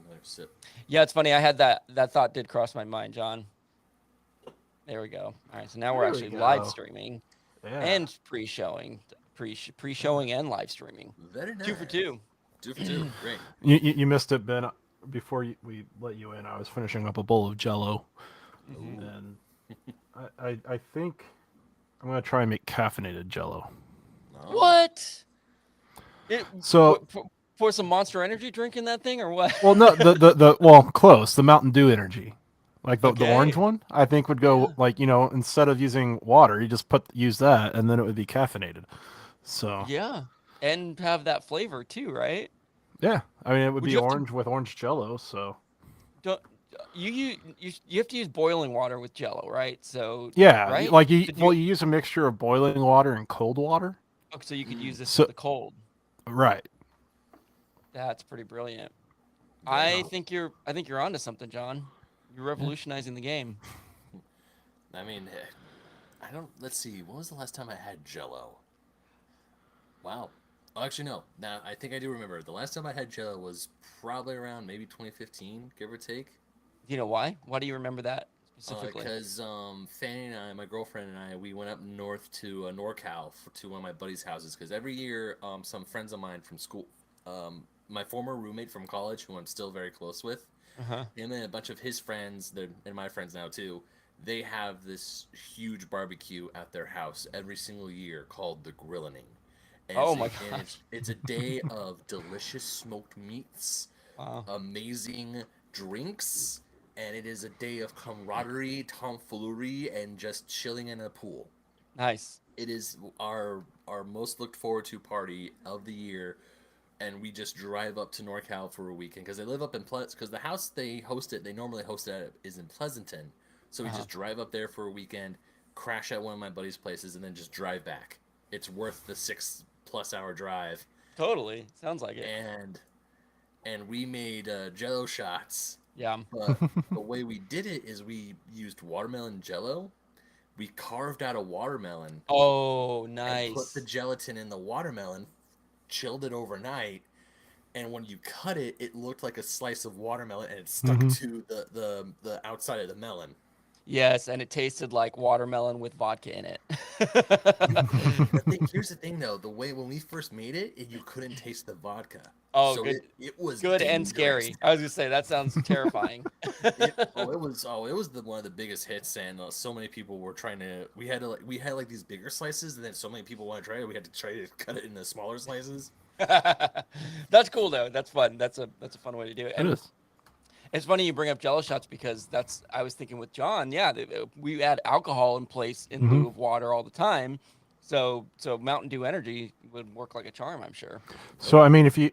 Another sip. Yeah, it's funny. I had that thought did cross my mind, John. There we go. All right, so now we're There we actually live go. streaming Yeah. and pre-showing, pre-showing and live streaming. Very 2 for 2. nice. 2 for 2. Great. You missed it, Ben. Before we let you in, I was finishing up a bowl of Jello, Hmm. Ooh. and I think I'm gonna try and make caffeinated Jello. Oh. What? It So, pour some Monster Energy drink in that thing or what? well, no, the close the Mountain Dew energy, like the Okay. orange one. I think would go Yeah. like instead of using water, you just use that, and then it would be caffeinated. So Yeah. And have that flavor too, right? yeah, I mean it would Would be you have to orange with orange Jello. So don't you have to use boiling water with Jello, right? So yeah, right? like Did you you use a mixture of boiling water and cold water. okay, so you could use this with So the cold. right. That's pretty brilliant. Very I think you're onto something, John. You're Yeah. revolutionizing the game. I mean, I don't. Let's see. When was the last time I had Jello? Wow. Oh, actually, no. Now I think I do remember. The last time I had Jello was probably around maybe 2015, give or take. Do you know why? Why do you remember that specifically? Because Fanny and I, my girlfriend and I, we went up north to NorCal to one of my buddies' houses. Because every year, some friends of mine from school, my former roommate from college, who I'm still very close with, Uh-huh. him and a bunch of his friends, and my friends now too, they have this huge barbecue at their house every single year called the Grillening. And Oh my gosh. it's a day of delicious smoked meats, Wow. amazing drinks, and it is a day of camaraderie, tomfoolery, and just chilling in a pool. Nice. It is our most looked forward to party of the year, and we just drive up to NorCal for a weekend because they live up in because the house they normally host it at is in Pleasanton, so we Uh-huh. just drive up there for a weekend, crash at one of my buddy's places, and then just drive back. It's worth the 6+ hour drive, Totally. Sounds like it. and we made Jello shots. Yeah. But the way we did it is we used watermelon Jello. We carved out a watermelon Oh, and put the nice. gelatin in the watermelon, chilled it overnight, and when you cut it, it looked like a slice of watermelon, and it stuck Hmm. to the outside of the melon. Yes, and it tasted like watermelon with vodka in it. You here's the thing though, the way when we first made it, you couldn't taste the vodka, Oh, so good, it was good and dangerous. scary. I was gonna say that sounds terrifying. It was the one of the biggest hits, and so many people were trying to. We had like these bigger slices, and then so many people want to try it. We had to try to cut it into smaller slices. That's cool though. That's fun. That's a fun way to do it. It And is. it's funny you bring up Jello shots because that's I was thinking with John. Yeah, we add alcohol in place in Hmm. lieu of water all the time. So Mountain Dew Energy would work like a charm, I'm sure. So I mean, if you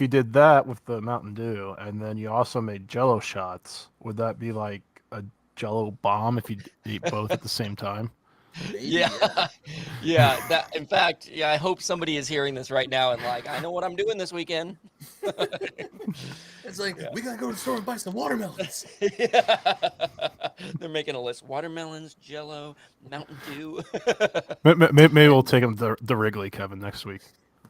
did that with the Mountain Dew, and then you also made Jello shots, would that be like a Jello bomb if you eat both at the same time? Maybe, Yeah, yeah. yeah. That in fact, yeah. I hope somebody is hearing this right now and like, I know what I'm doing this weekend. It's like Yeah. we gotta go to the store and buy some watermelons. Yeah. They're making a list: watermelons, Jello, Mountain Dew. Maybe we'll take them to the Wrigley, Kevin, next week.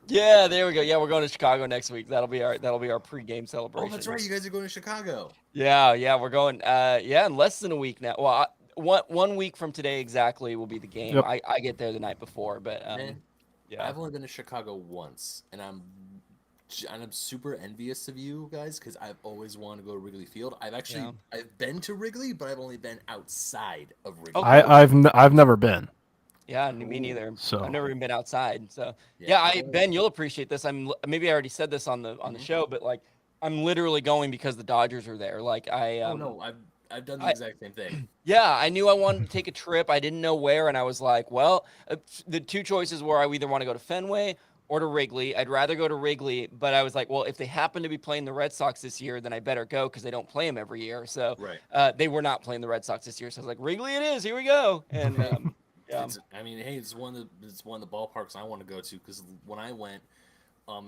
Yeah, there we go. Yeah, we're going to Chicago next week. That'll be our pregame Oh, that's celebration. right. You guys are going to Chicago. Yeah, yeah, we're going. Yeah, in less than a week now. Well, one week from today exactly will be the game. Yep. I get there the night before, but Man, yeah, I've only been to Chicago once, and I'm super envious of you guys because I've always wanted to go to Wrigley Field. yeah. I've been to Wrigley, but I've only been outside of Oh, Wrigley. cool. I've never been. Yeah, me Ooh, neither. I've So never even been outside. So yeah, yeah, I've I only. Ben, you'll appreciate this. Maybe I already said this on the Mhm. show, but like I'm literally going because the Dodgers are there. Like Oh no, I've done the I exact same thing. yeah, I knew I wanted to take a trip. I didn't know where, and I was like, well, the two choices were I either want to go to Fenway or to Wrigley. I'd rather go to Wrigley, but I was like, well, if they happen to be playing the Red Sox this year, then I better go because they don't play them every year. So Right. they were not playing the Red Sox this year, so I was like, Wrigley it is. Here we go. And Hey, yeah, it's. I mean, hey, it's one of the ballparks I want to go to because when I went,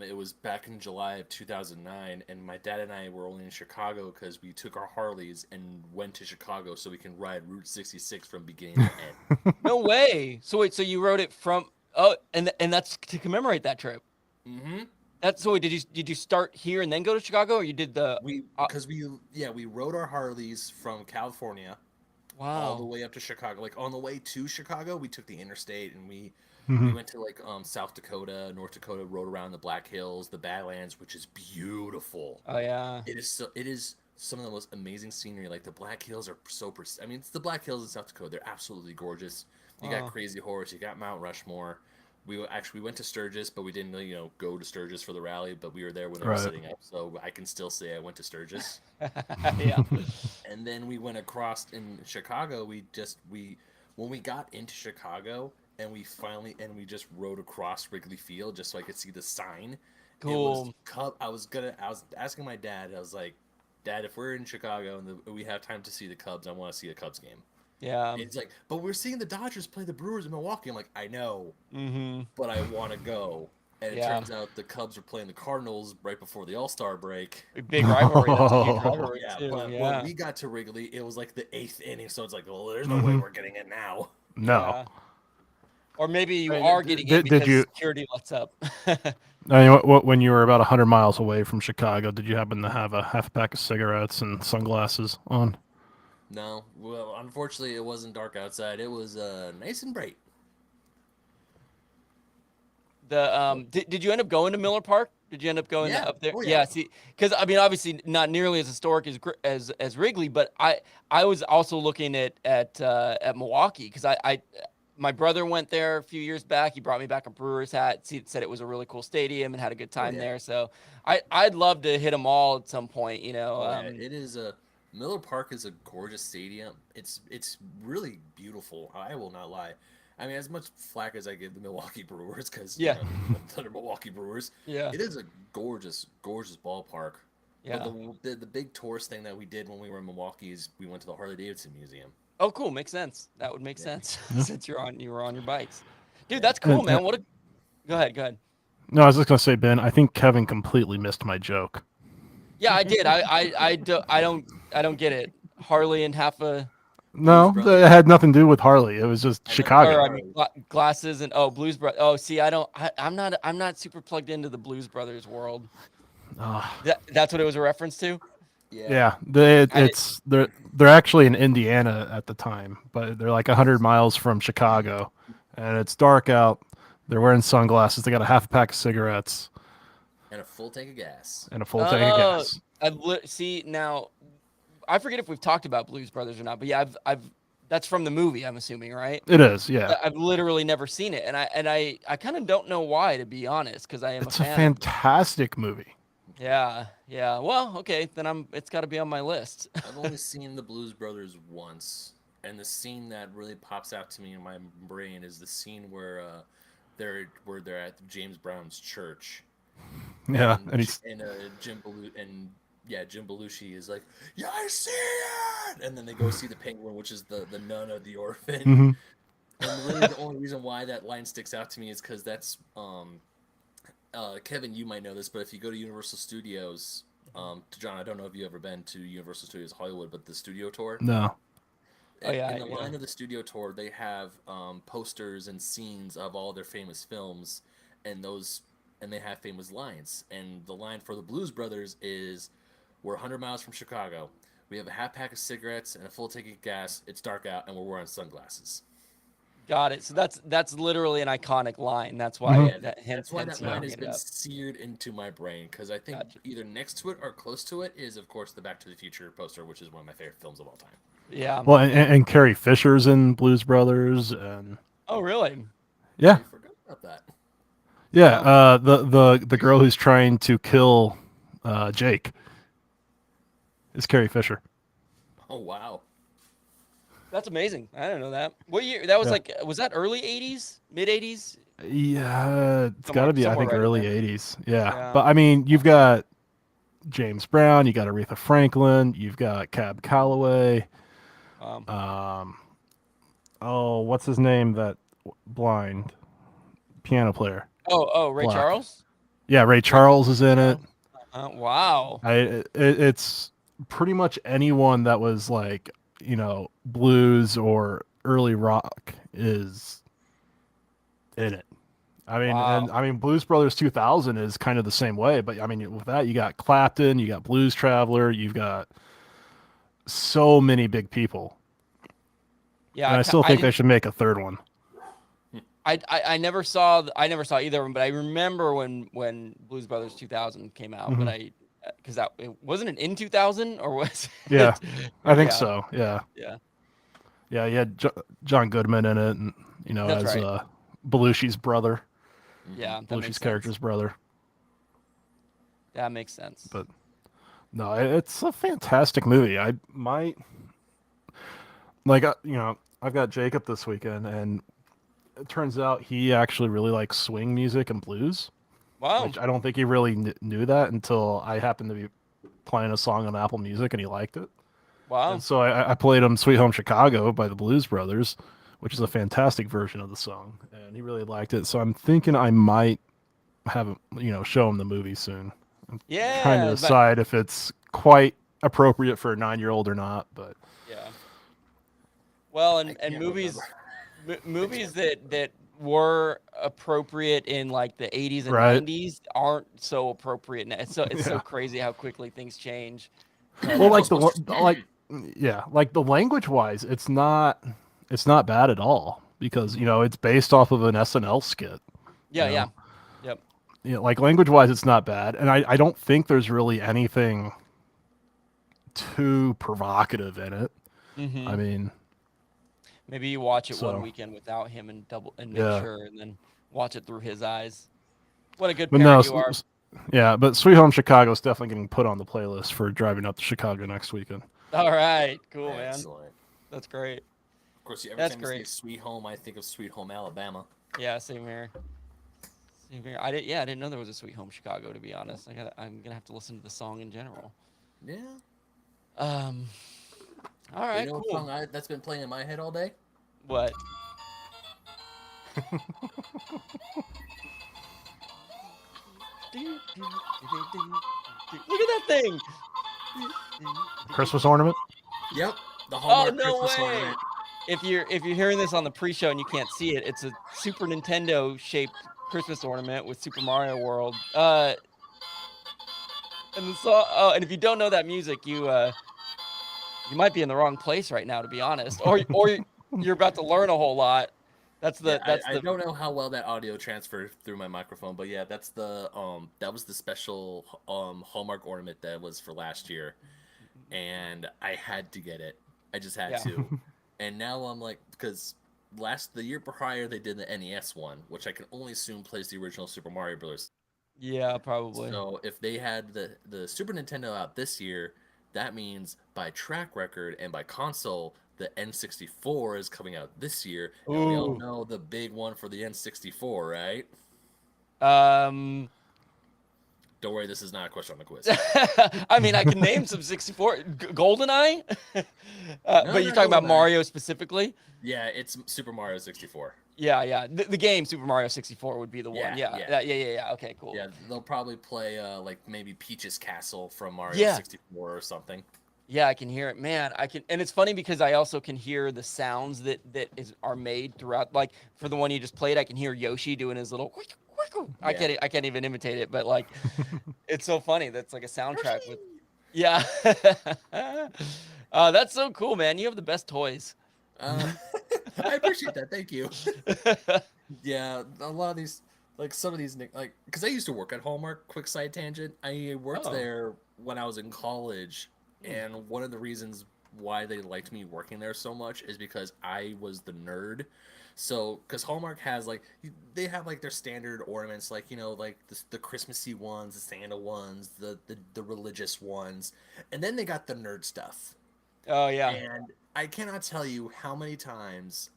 it was back in July of 2009, and my dad and I were only in Chicago because we took our Harleys and went to Chicago so we can ride Route 66 from beginning to end. no way. So wait, so you wrote it from? Oh, and that's to commemorate that trip. Mm-hmm. That's so. Did you start here and then go to Chicago, or you did the? We because we rode our Harleys from California all the Wow. way up to Chicago. Like on the way to Chicago, we took the interstate and we Mhm. went to like South Dakota, North Dakota, rode around the Black Hills, the Badlands, which is beautiful. Oh yeah. It is some of the most amazing scenery. Like the Black Hills are so I mean, it's the Black Hills in South Dakota. They're absolutely gorgeous. You got Oh Crazy Horse, you got Mount Rushmore. We went to Sturgis, but we didn't go to Sturgis for the rally. But we were there when they were Right. setting up, so I can still say I went to Sturgis. yeah. And then we went across in Chicago. We when we got into Chicago and we just rode across Wrigley Field just so I could see the sign. It was Cool. Cub. I was asking my dad. I was like, Dad, if we're in Chicago and we have time to see the Cubs, I want to see a Cubs game. Yeah. It's like, but we're seeing the Dodgers play the Brewers in Milwaukee. I'm like, I know, Mm-hmm. but I want to go. And it Yeah. turns out the Cubs were playing the Cardinals right before the All-Star break. Big rivalry. That's a huge Oh. rivalry Yeah, too. but Yeah. when we got to Wrigley, it was like the 8th inning, so it's like, well, there's no way Mhm. we're getting it now. No. Yeah. Or maybe you Hey, are getting did- it did because you- security lets up. I mean, when you were about 100 miles away from Chicago, did you happen to have a half pack of cigarettes and sunglasses on? No, well, unfortunately, it wasn't dark outside. It was nice and bright. Did you end up going to Miller Park? Did you end up going Yeah. up there? Oh, yeah. See, because I mean, obviously not nearly as historic as Wrigley, but I was also looking at Milwaukee because my brother went there a few years back. He brought me back a Brewers hat. Said it was a really cool stadium and had a good time yeah. there. So I'd love to hit them all at some point. You know. Oh, yeah, it is a Miller Park is a gorgeous stadium. It's really beautiful. I will not lie. I mean, as much flack as I give the Milwaukee Brewers, because Yeah. they're Milwaukee Brewers, Yeah. it is a gorgeous, gorgeous ballpark. Yeah. But the big tourist thing that we did when we were in Milwaukee is we went to the Harley Davidson Museum. Oh, cool. Makes sense. That would make Yeah. sense Yeah. since you were on your bikes, dude. That's cool, And- man. What a Go ahead. Go ahead. No, I was just gonna say, Ben. I think Kevin completely missed my joke. Yeah, I did. I don't get it. Harley and half a No, Blues Brothers. it had nothing to do with Harley. It was just I know, Chicago. or I mean glasses and Blues Brothers. Oh, see, I'm not super plugged into the Blues Brothers world. Ah, That's what it was a reference to. yeah, I- it's they're actually in Indiana at the time, but they're like 100 miles from Chicago, and it's dark out. They're wearing sunglasses. They got a half pack of cigarettes And a full tank of gas. and a full tank of Oh, gas. See now, I forget if we've talked about Blues Brothers or not, but yeah, I've that's from the movie. I'm assuming, right? It is, yeah. I've literally never seen it, and I kind of don't know why, to be honest, because I am It's a a fan. fantastic movie. Yeah. Well, okay, then it's got to be on my list. I've only seen the Blues Brothers once, and the scene that really pops out to me in my brain is the scene where they're at James Brown's church. Yeah, and he's Jim Belushi is like, yeah, I see it, and then they go see the penguin, which is the nun of the orphan. Mhm. And really, the only reason why that line sticks out to me is because that's Kevin, you might know this, but if you go to Universal Studios, John, I don't know if you've ever been to Universal Studios Hollywood, but the studio tour. no. Oh, yeah, In the yeah. line of the studio tour, they have posters and scenes of all their famous films, and they have famous lines. And the line for the Blues Brothers is, "We're 100 miles from Chicago. We have a half pack of cigarettes and a full tank of gas. It's dark out, and we're wearing sunglasses." Got it. So that's literally an iconic line. That's why Mhm. That's why that you line bringing has it been up. seared into my brain, because I think Gotcha. either next to it or close to it is, of course, the Back to the Future poster, which is one of my favorite films of all time. Yeah. Well, and Carrie Fisher's in Blues Brothers, and Oh, really? yeah, I forgot about that. yeah. The girl who's trying to kill Jake is Carrie Fisher. Oh wow. That's amazing. I didn't know that. What year? That was Yeah. like, was that early 80s, mid 80s? Yeah, it's got to be, I somewhere think, right in early there. 80s. Yeah. Yeah. But I mean, you've got James Brown, you got Aretha Franklin, you've got Cab Calloway. Oh, what's his name? That blind piano player. Ray Black. Charles? Yeah, Ray Charles is in it. Wow. It's pretty much anyone that was like, blues or early rock is in it. I mean, Wow. and I mean, Blues Brothers 2000 is kind of the same way, but I mean, with that, you got Clapton, you got Blues Traveler, you've got so many big people, Yeah, and I still I think they didn't. should make a third one. I never saw either of them, but I remember when Blues Brothers 2000 came out. But Mhm. I because that it wasn't it in 2000 or was Yeah, it? I think Yeah, so. Yeah, yeah, yeah, you had John Goodman in it, and that's as right. Belushi's brother, Hmm. Yeah, that Belushi's makes sense. character's brother. That makes sense. But no, it's a fantastic movie. I might like, I've got Jacob this weekend, and it turns out he actually really likes swing music and blues, Wow, which I don't think he really knew that until I happened to be playing a song on Apple Music and he liked it. wow. And so I played him "Sweet Home Chicago" by the Blues Brothers, which is a fantastic version of the song, and he really liked it. So I'm thinking I might have him, show him the movie soon. I'm trying to Yeah, but decide if it's quite appropriate for a 9-year-old or not, but yeah. Well, I and can't movies remember. movies that were appropriate in like the 80s and right. 90s aren't so appropriate now. It's so Yeah. crazy how quickly things change. Man, Well, that like Ghostbusters. like the language wise, it's not bad at all because it's based off of an SNL skit. You Yeah, yeah. know, Yep. like language wise, it's not bad, and I don't think there's really anything too provocative in it. I Hmm. mean, Maybe you watch it one so weekend without him and make yeah, sure, and then watch it through his eyes. What a good but no, parent you are. yeah, but Sweet Home Chicago is definitely getting put on the playlist for driving up to Chicago next weekend. All right, cool, man. Excellent. That's great. Of course, every That's time you say great. "Sweet Home," I think of "Sweet Home Alabama." Yeah, same here. Same here. I didn't know there was a Sweet Home Chicago. To be honest, I'm gonna have to listen to the song in general. Yeah. Um. All But you right, know what cool. song that's been playing in my head all day? What? Look at that thing. Christmas ornament. Yep, the Oh, Hallmark no Christmas way. ornament. If you're hearing this on the pre-show and you can't see it, it's a Super Nintendo shaped Christmas ornament with Super Mario World. And if you don't know that music, you might be in the wrong place right now, to be honest, or you're about to learn a whole lot. That's Yeah, the that's I the don't know how well that audio transferred through my microphone, but yeah, that was the special Hallmark ornament that was for last year, and I had to get it. I just had yeah to. And now I'm like, because the year prior they did the NES one, which I can only assume plays the original Super Mario Bros. yeah probably So if they had the Super Nintendo out this year, that means by track record and by console, the N64 is coming out this year, and we all ooh know the big one for the N64, right? um. Don't worry, this is not a question on the quiz. I mean, I can name some 64. GoldenEye? No, But you're not talking about GoldenEye. Mario specifically? Yeah, it's Super Mario 64. Yeah, yeah. The game Super Mario 64 would be the one. Yeah, Yeah, yeah. yeah. Okay, cool. Yeah, they'll probably play like maybe Peach's Castle from Mario Yeah, 64 or something. yeah. I can hear it, man. I can, and it's funny because I also can hear the sounds that are made throughout. Like for the one you just played, I can hear Yoshi doing his little. I Yeah. can't even imitate it, but like, it's so funny. That's like a soundtrack with. Yeah. That's so cool, man. You have the best toys. Uh, I appreciate that. Thank you. Yeah, a lot of these, like some of these, like, because I used to work at Hallmark. Quick side tangent. I worked Oh. there when I was in college, Hmm. and one of the reasons why they liked me working there so much is because I was the nerd. So, because Hallmark has like they have like their standard ornaments, like like the Christmassy ones, the Santa ones, the religious ones, and then they got the nerd stuff. Oh yeah. And I cannot tell you how many times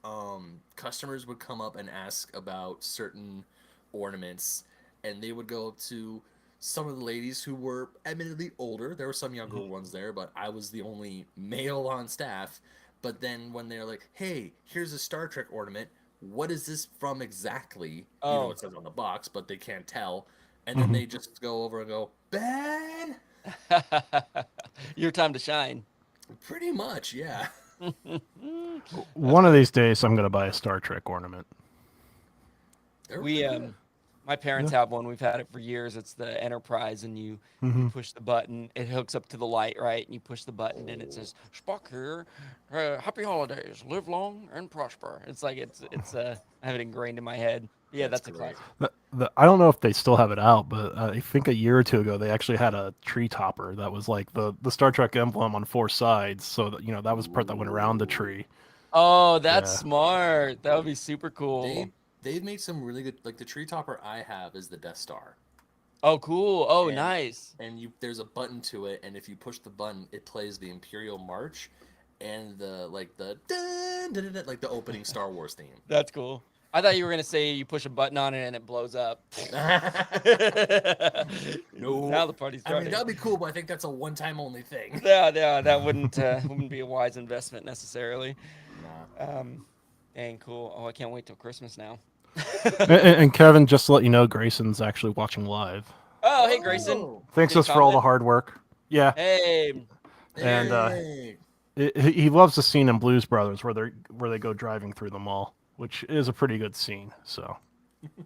customers would come up and ask about certain ornaments, and they would go up to some of the ladies who were admittedly older. There were some younger Mhm. ones there, but I was the only male on staff. But then when they're like, "Hey, here's a Star Trek ornament. What is this from exactly?" Oh. It says on the box, but they can't tell. And then Mhm. they just go over and go, "Ben." Your time to shine. Pretty much, yeah. That's One of cool. these days, I'm gonna buy a Star Trek ornament. They're We really good. My parents have one. We've had it for years. It's the Enterprise, and you Hmm. push the button. It hooks up to the light, right? And you push the button, and it says Spock here. Happy holidays. Live long and prosper. It's like I have it ingrained in my head. Yeah, That's that's a great. classic. I don't know if they still have it out, but I think a year or two ago they actually had a tree topper that was like the Star Trek emblem on four sides. So that that was the part that went around the Ooh. tree. Oh, that's Yeah. smart. That would be super cool. They've made some really good, like the tree topper I have is the Death Star. Oh, cool. Oh, And nice. you there's a button to it, and if you push the button it plays the Imperial March and the dun, dun, dun, dun, like the opening Star Wars theme. That's cool. I thought you were gonna say you push a button on it and it blows up. No, Now the party's I mean starting. that'd be cool, but I think that's a one-time only thing. Yeah, that wouldn't be a wise investment necessarily. Nah. Dang cool. Oh, I can't wait till Christmas now. And Kevin, just to let you know, Grayson's actually watching live. Oh, hey Grayson. Oh, Thanks Did he us for all the comment? hard work. Yeah, Hey, and hey. he loves the scene in Blues Brothers where they go driving through the mall, which is a pretty good scene. So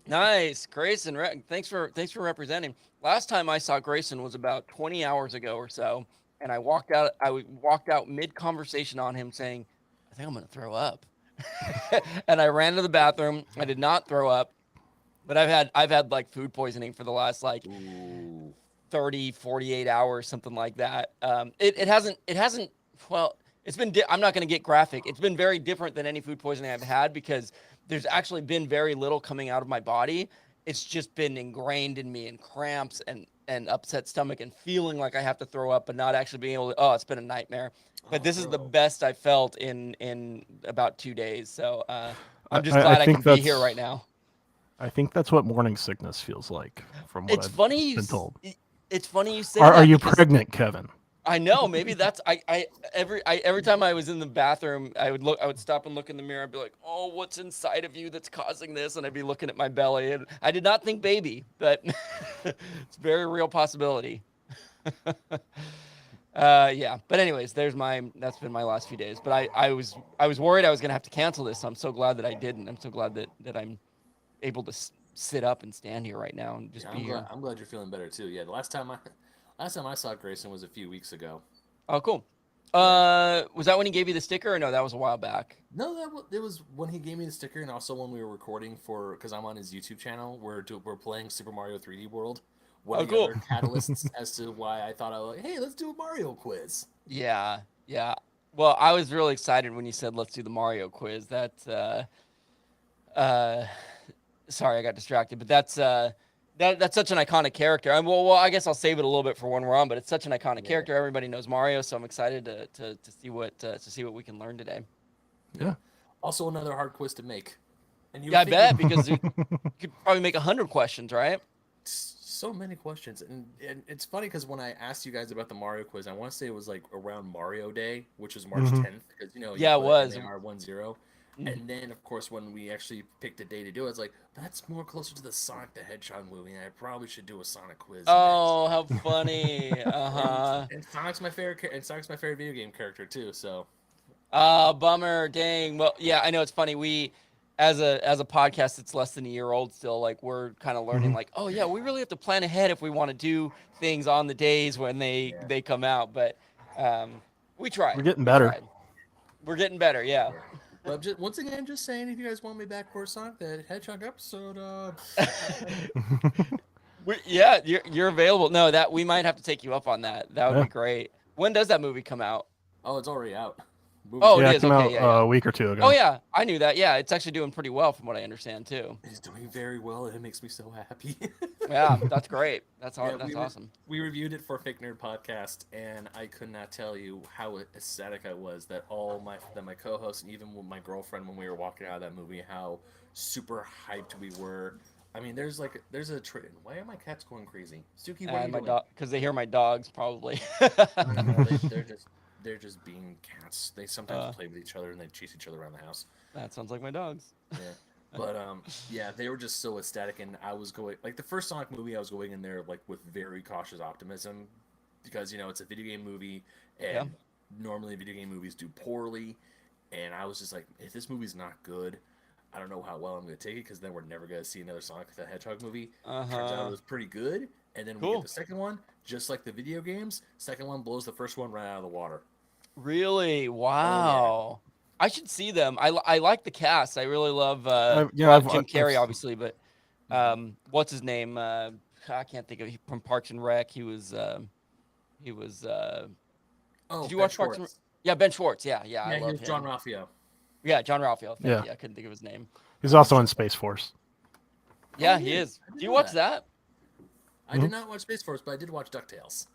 nice, Grayson. Thanks for representing. Last time I saw Grayson was about 20 hours ago or so, and I walked out. Walked out mid conversation on him saying, "I think I'm gonna throw up," and I ran to the bathroom. I did not throw up, but I've had like food poisoning for the last like Ooh. 30, 48 hours, something like that. It hasn't, well, it's been, I'm not going to get graphic. It's been very different than any food poisoning I've had because there's actually been very little coming out of my body. It's just been ingrained in me and cramps and upset stomach and feeling like I have to throw up, but not actually being able to, oh, it's been a nightmare. But Oh, this is the bro. best I felt in about 2 days. So I, I'm just I glad I think can be here that's right now. I think that's what morning sickness feels like, from what It's I've funny been told. it's funny you say Are that you because pregnant, Kevin? I know. Maybe that's every time I was in the bathroom, I would stop and look in the mirror. I'd be like, "Oh, what's inside of you that's causing this?" And I'd be looking at my belly, and I did not think baby, but it's a very real possibility. Yeah. But anyways, that's been my last few days. But I was worried I was gonna have to cancel this. So I'm so glad that I didn't. I'm so glad that I'm able to sit up and stand here right now and just Yeah, be here. I'm glad you're feeling better too. Yeah, the last time I saw Grayson was a few weeks ago. Oh, cool. Yeah. Was that when he gave you the sticker, or no? That was a while back. No, it was when he gave me the sticker, and also when we were recording for because I'm on his YouTube channel. We're playing Super Mario 3D World. One Oh, of the cool. other catalysts as to why I thought I was like, hey, let's do a Mario quiz. Yeah, yeah. Well, I was really excited when you said let's do the Mario quiz. Uh, Sorry, I got distracted, but that's such an iconic character. I guess I'll save it a little bit for when we're on, but it's such an iconic Yeah. character. Everybody knows Mario, so I'm excited to see what we can learn today. Yeah. Also, another hard quiz to make. And you Yeah, I would think bet because you could probably make 100 questions, right? so many questions, and it's funny because when I asked you guys about the Mario quiz, I want to say it was like around Mario Day, which was March Mhm. 10th, because you Yeah, it put was. MAR10, Mhm. and then of course when we actually picked a day to do it, it's like that's more closer to the Sonic the Hedgehog movie, and I probably should do a Sonic quiz next. Oh, how funny! Uh-huh. And Sonic's my favorite, and Sonic's my favorite video game character too. So Bummer. Dang. Well, yeah, I know it's funny. We, as a podcast that's less than a year old still, like we're kind of learning, Mhm. like, oh yeah, we really have to plan ahead if we want to do things on the days when yeah, they come out. But we tried. We're getting We better. tried. We're getting better. Yeah. yeah. But just once again, just saying, if you guys want me back for a Sonic the Hedgehog episode, Yeah, you're available. No, that we might have to take you up on that. That would Yeah. be great. When does that movie come out? oh, it's already out. Oh, Yeah, it it is. came Okay, out yeah. a week or two ago. Oh yeah, I knew that. Yeah, it's actually doing pretty well from what I understand too. It's doing very well, and it makes me so happy. Yeah, that's great. That's Yeah, that's awesome. We reviewed it for Fake Nerd Podcast, and I could not tell you how ecstatic I was that my co-hosts and even with my girlfriend when we were walking out of that movie, how super hyped we were. I mean, there's a why are my cats going crazy? Suki, what are you My doing? dog, because they hear my dogs probably. No, they're just being cats. They sometimes play with each other and they chase each other around the house. That sounds like my dogs. Yeah. But yeah, they were just so ecstatic, and I was going like the first Sonic movie. I was going in there like with very cautious optimism, because it's a video game movie, and Yeah. normally video game movies do poorly, and I was just like, if this movie's not good, I don't know how well I'm going to take it because then we're never going to see another Sonic the Hedgehog movie. Uh-huh. Turns out it was pretty good. And then we Cool. get the second one, just like the video games. Second one blows the first one right out of the water. Really? Wow. I should see them. I like the cast. I really love Jim Carrey, obviously, but what's his name? I can't think of from Parks and Rec. He was. Did you Ben watch Parks and Rec? Yeah, Ben Schwartz. Yeah, I Yeah, love he was him. John Ralphio. Yeah, John Ralphio. Yeah. I couldn't think of his name. He's also in Space Force. Yeah, Oh, he yeah. is. I didn't Do you know watch that. that? I did not watch Space Force, but I did watch DuckTales.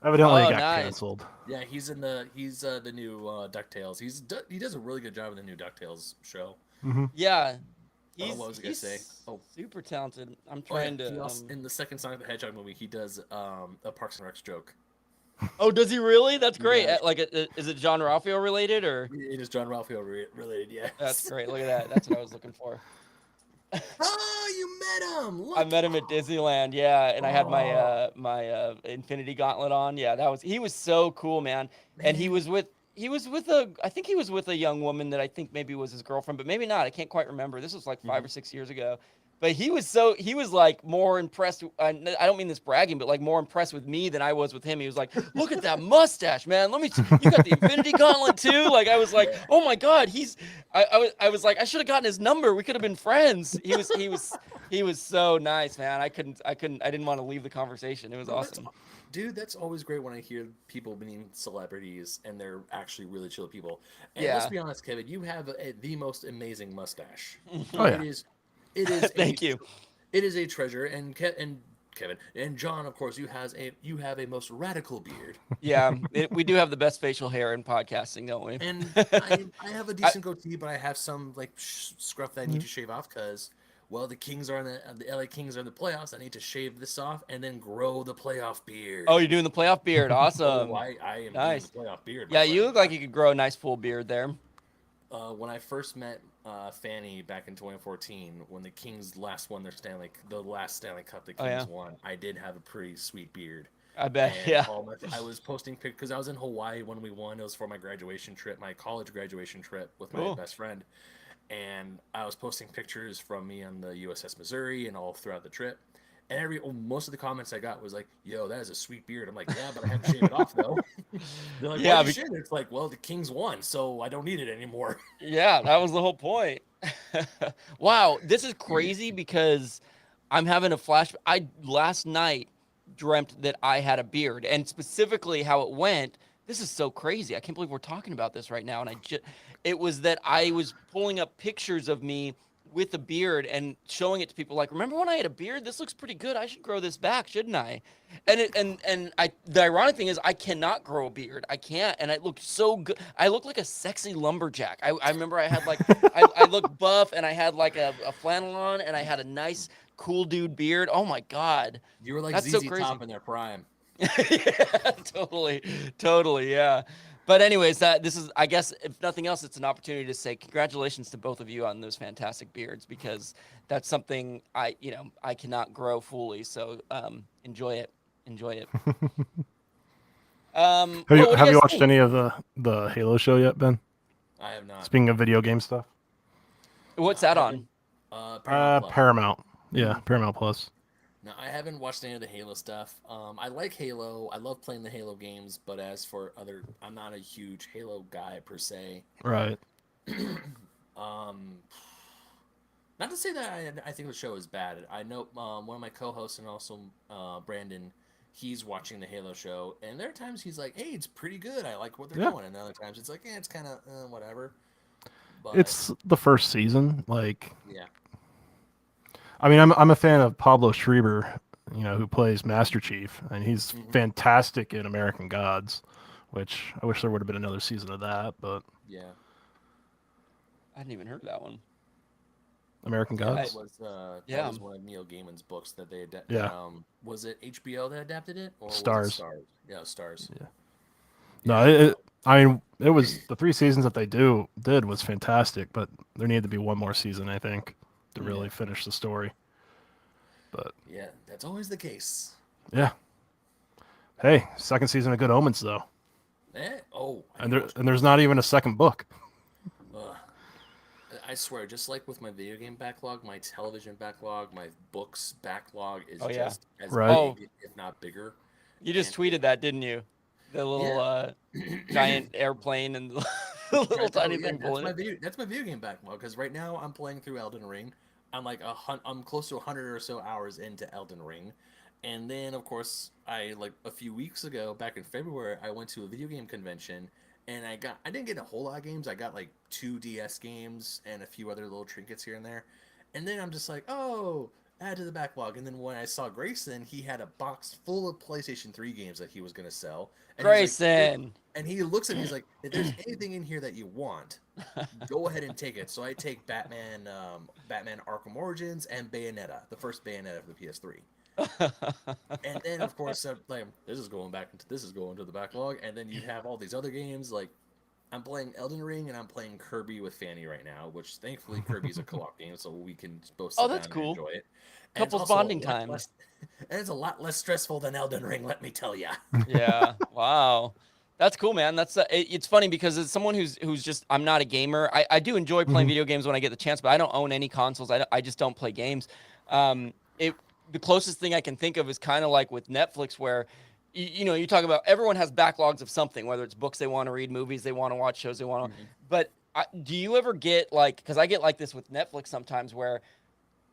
Evidently, Oh, it got nice. canceled. Yeah, he's the new DuckTales. He does a really good job in the new DuckTales show. Yeah. What was I gonna say? Oh. Super talented. I'm Oh, yeah, trying he to. also, in the second Sonic the Hedgehog movie, he does a Parks and Rec joke. Oh, does he really? That's great. Yeah. Like, is it John Ralphio related or? It is John Ralphio related, yeah. That's great. Look at that. That's what I was looking for. Oh, you met him! Look. I met him at Disneyland, yeah, and I had my Oh. my Infinity Gauntlet on. Yeah, he was so cool, man. And he was with I think he was with a young woman that I think maybe was his girlfriend, but maybe not. I can't quite remember. This was like 5 or 6 years ago. But he was like more impressed. I don't mean this bragging, but like more impressed with me than I was with him. He was like, "Look at that mustache, man! You got the Infinity Gauntlet too." Like I was like, "Oh my God, I was like, I should have gotten his number. We could have been friends." He was so nice, man. I didn't want to leave the conversation. It was awesome. Dude, that's always great when I hear people being celebrities and they're actually really chill people. And Yeah. let's be honest, Kevin, you have the most amazing mustache. Oh, yeah. It is. Thank you. It is a treasure, and Kevin and John, of course, you have a most radical beard. Yeah, we do have the best facial hair in podcasting, don't we? And I have a decent goatee, but I have some like scruff that I need to shave off because, well, the Kings are in the LA Kings are in the playoffs. I need to shave this off and then grow the playoff beard. Oh, you're doing the playoff beard. Awesome. Oh, I am Nice. doing the playoff beard. Yeah, my you friend. look like you could grow a nice full beard there. When I first met Fanny back in 2014, when the Kings last won the last Stanley Cup the Kings yeah. won, I did have a pretty sweet beard. I bet. And Yeah. I was posting pictures because I was in Hawaii when we won. It was for my graduation trip, my college graduation trip with my Cool. best friend. And I was posting pictures from me on the USS Missouri and all throughout the trip. And most of the comments I got was like, "Yo, that is a sweet beard." I'm like, "Yeah, but I had to shave it off though." They're like, Yeah, "Why you shave it?" It's like, "Well, the Kings won, so I don't need it anymore." Yeah, that was the whole point. Wow, this is crazy because I'm having a flashback. I last night dreamt that I had a beard, and specifically how it went. This is so crazy. I can't believe we're talking about this right now. And it was that I was pulling up pictures of me with a beard and showing it to people like, remember when I had a beard? This looks pretty good. I should grow this back, shouldn't I? The ironic thing is I cannot grow a beard. I can't. And I look so good. I look like a sexy lumberjack. I remember I had like, I looked buff and I had like a flannel on and I had a nice cool dude beard. Oh my God. You were like That's so ZZ crazy. Top in their prime. Yeah, totally, yeah. But anyways, this is, I guess, if nothing else, it's an opportunity to say congratulations to both of you on those fantastic beards because that's something I cannot grow fully. So enjoy it. Have you watched any of the Halo show yet, Ben? I have not. Speaking of video game stuff, What's that on? Paramount Plus. Paramount. Yeah, Paramount Plus. No, I haven't watched any of the Halo stuff. I like Halo. I love playing the Halo games, but as for I'm not a huge Halo guy per se. Right. Not to say that I think the show is bad. I know one of my co-hosts and also Brandon, he's watching the Halo show, and there are times he's like, "Hey, it's pretty good. I like what they're doing," and other times it's like, "Yeah, it's kind of whatever." But, It's the first season. Like, yeah. I mean, I'm a fan of Pablo Schreiber, who plays Master Chief, and he's fantastic in American Gods, which I wish there would have been another season of that, but Yeah. I hadn't even heard of that one. American That Gods. was Yeah. that was one of Neil Gaiman's books that they adapted. Yeah. Was it HBO that adapted it or Stars. Was it Stars? Yeah, Stars. Yeah. No, I mean, it was the 3 seasons that they did was fantastic, but there needed to be one more season, I think, to really finish the story. But Yeah, that's always the case. yeah. Hey, second season of Good Omens though, Oh, and there's not even a second book. I swear, just like with my video game backlog, my television backlog, my books backlog is Oh yeah. just as Right. Oh, big, if not bigger. you And just tweeted that, didn't you? The little yeah. giant airplane and the little No, tiny yeah, thing pulling it. that's my video game backlog because right now I'm playing through Elden Ring. I'm like I'm close to 100 or so hours into Elden Ring, and then of course I like a few weeks ago, back in February, I went to a video game convention, and I didn't get a whole lot of games. I got like 2 DS games and a few other little trinkets here and there, and then I'm just like, oh, add to the backlog. And then when I saw Grayson, he had a box full of PlayStation 3 games that he was gonna sell, and he's like, Grayson. and he looks at me, he's like, if there's anything in here that you want, go ahead and take it. So I take Batman Arkham Origins and Bayonetta, the first Bayonetta for the PS3. And then of course like this is going to the backlog, and then you have all these other games like I'm playing Elden Ring and I'm playing Kirby with Fanny right now, which thankfully Kirby's a co-op game, so we can both sit Oh, that's down cool. and enjoy it. And it's Couples also a bonding lot time. and it's a lot less stressful than Elden Ring, let me tell ya. Yeah. Wow. That's cool, man. That's it's funny because as someone who's just I'm not a gamer. I do enjoy playing Mhm. video games when I get the chance, but I don't own any consoles. I just don't play games. It the closest thing I can think of is kind of like with Netflix, where you know you talk about everyone has backlogs of something, whether it's books they want to read, movies they want to watch, shows they want to. Mhm. But do you ever get like? Because I get like this with Netflix sometimes, where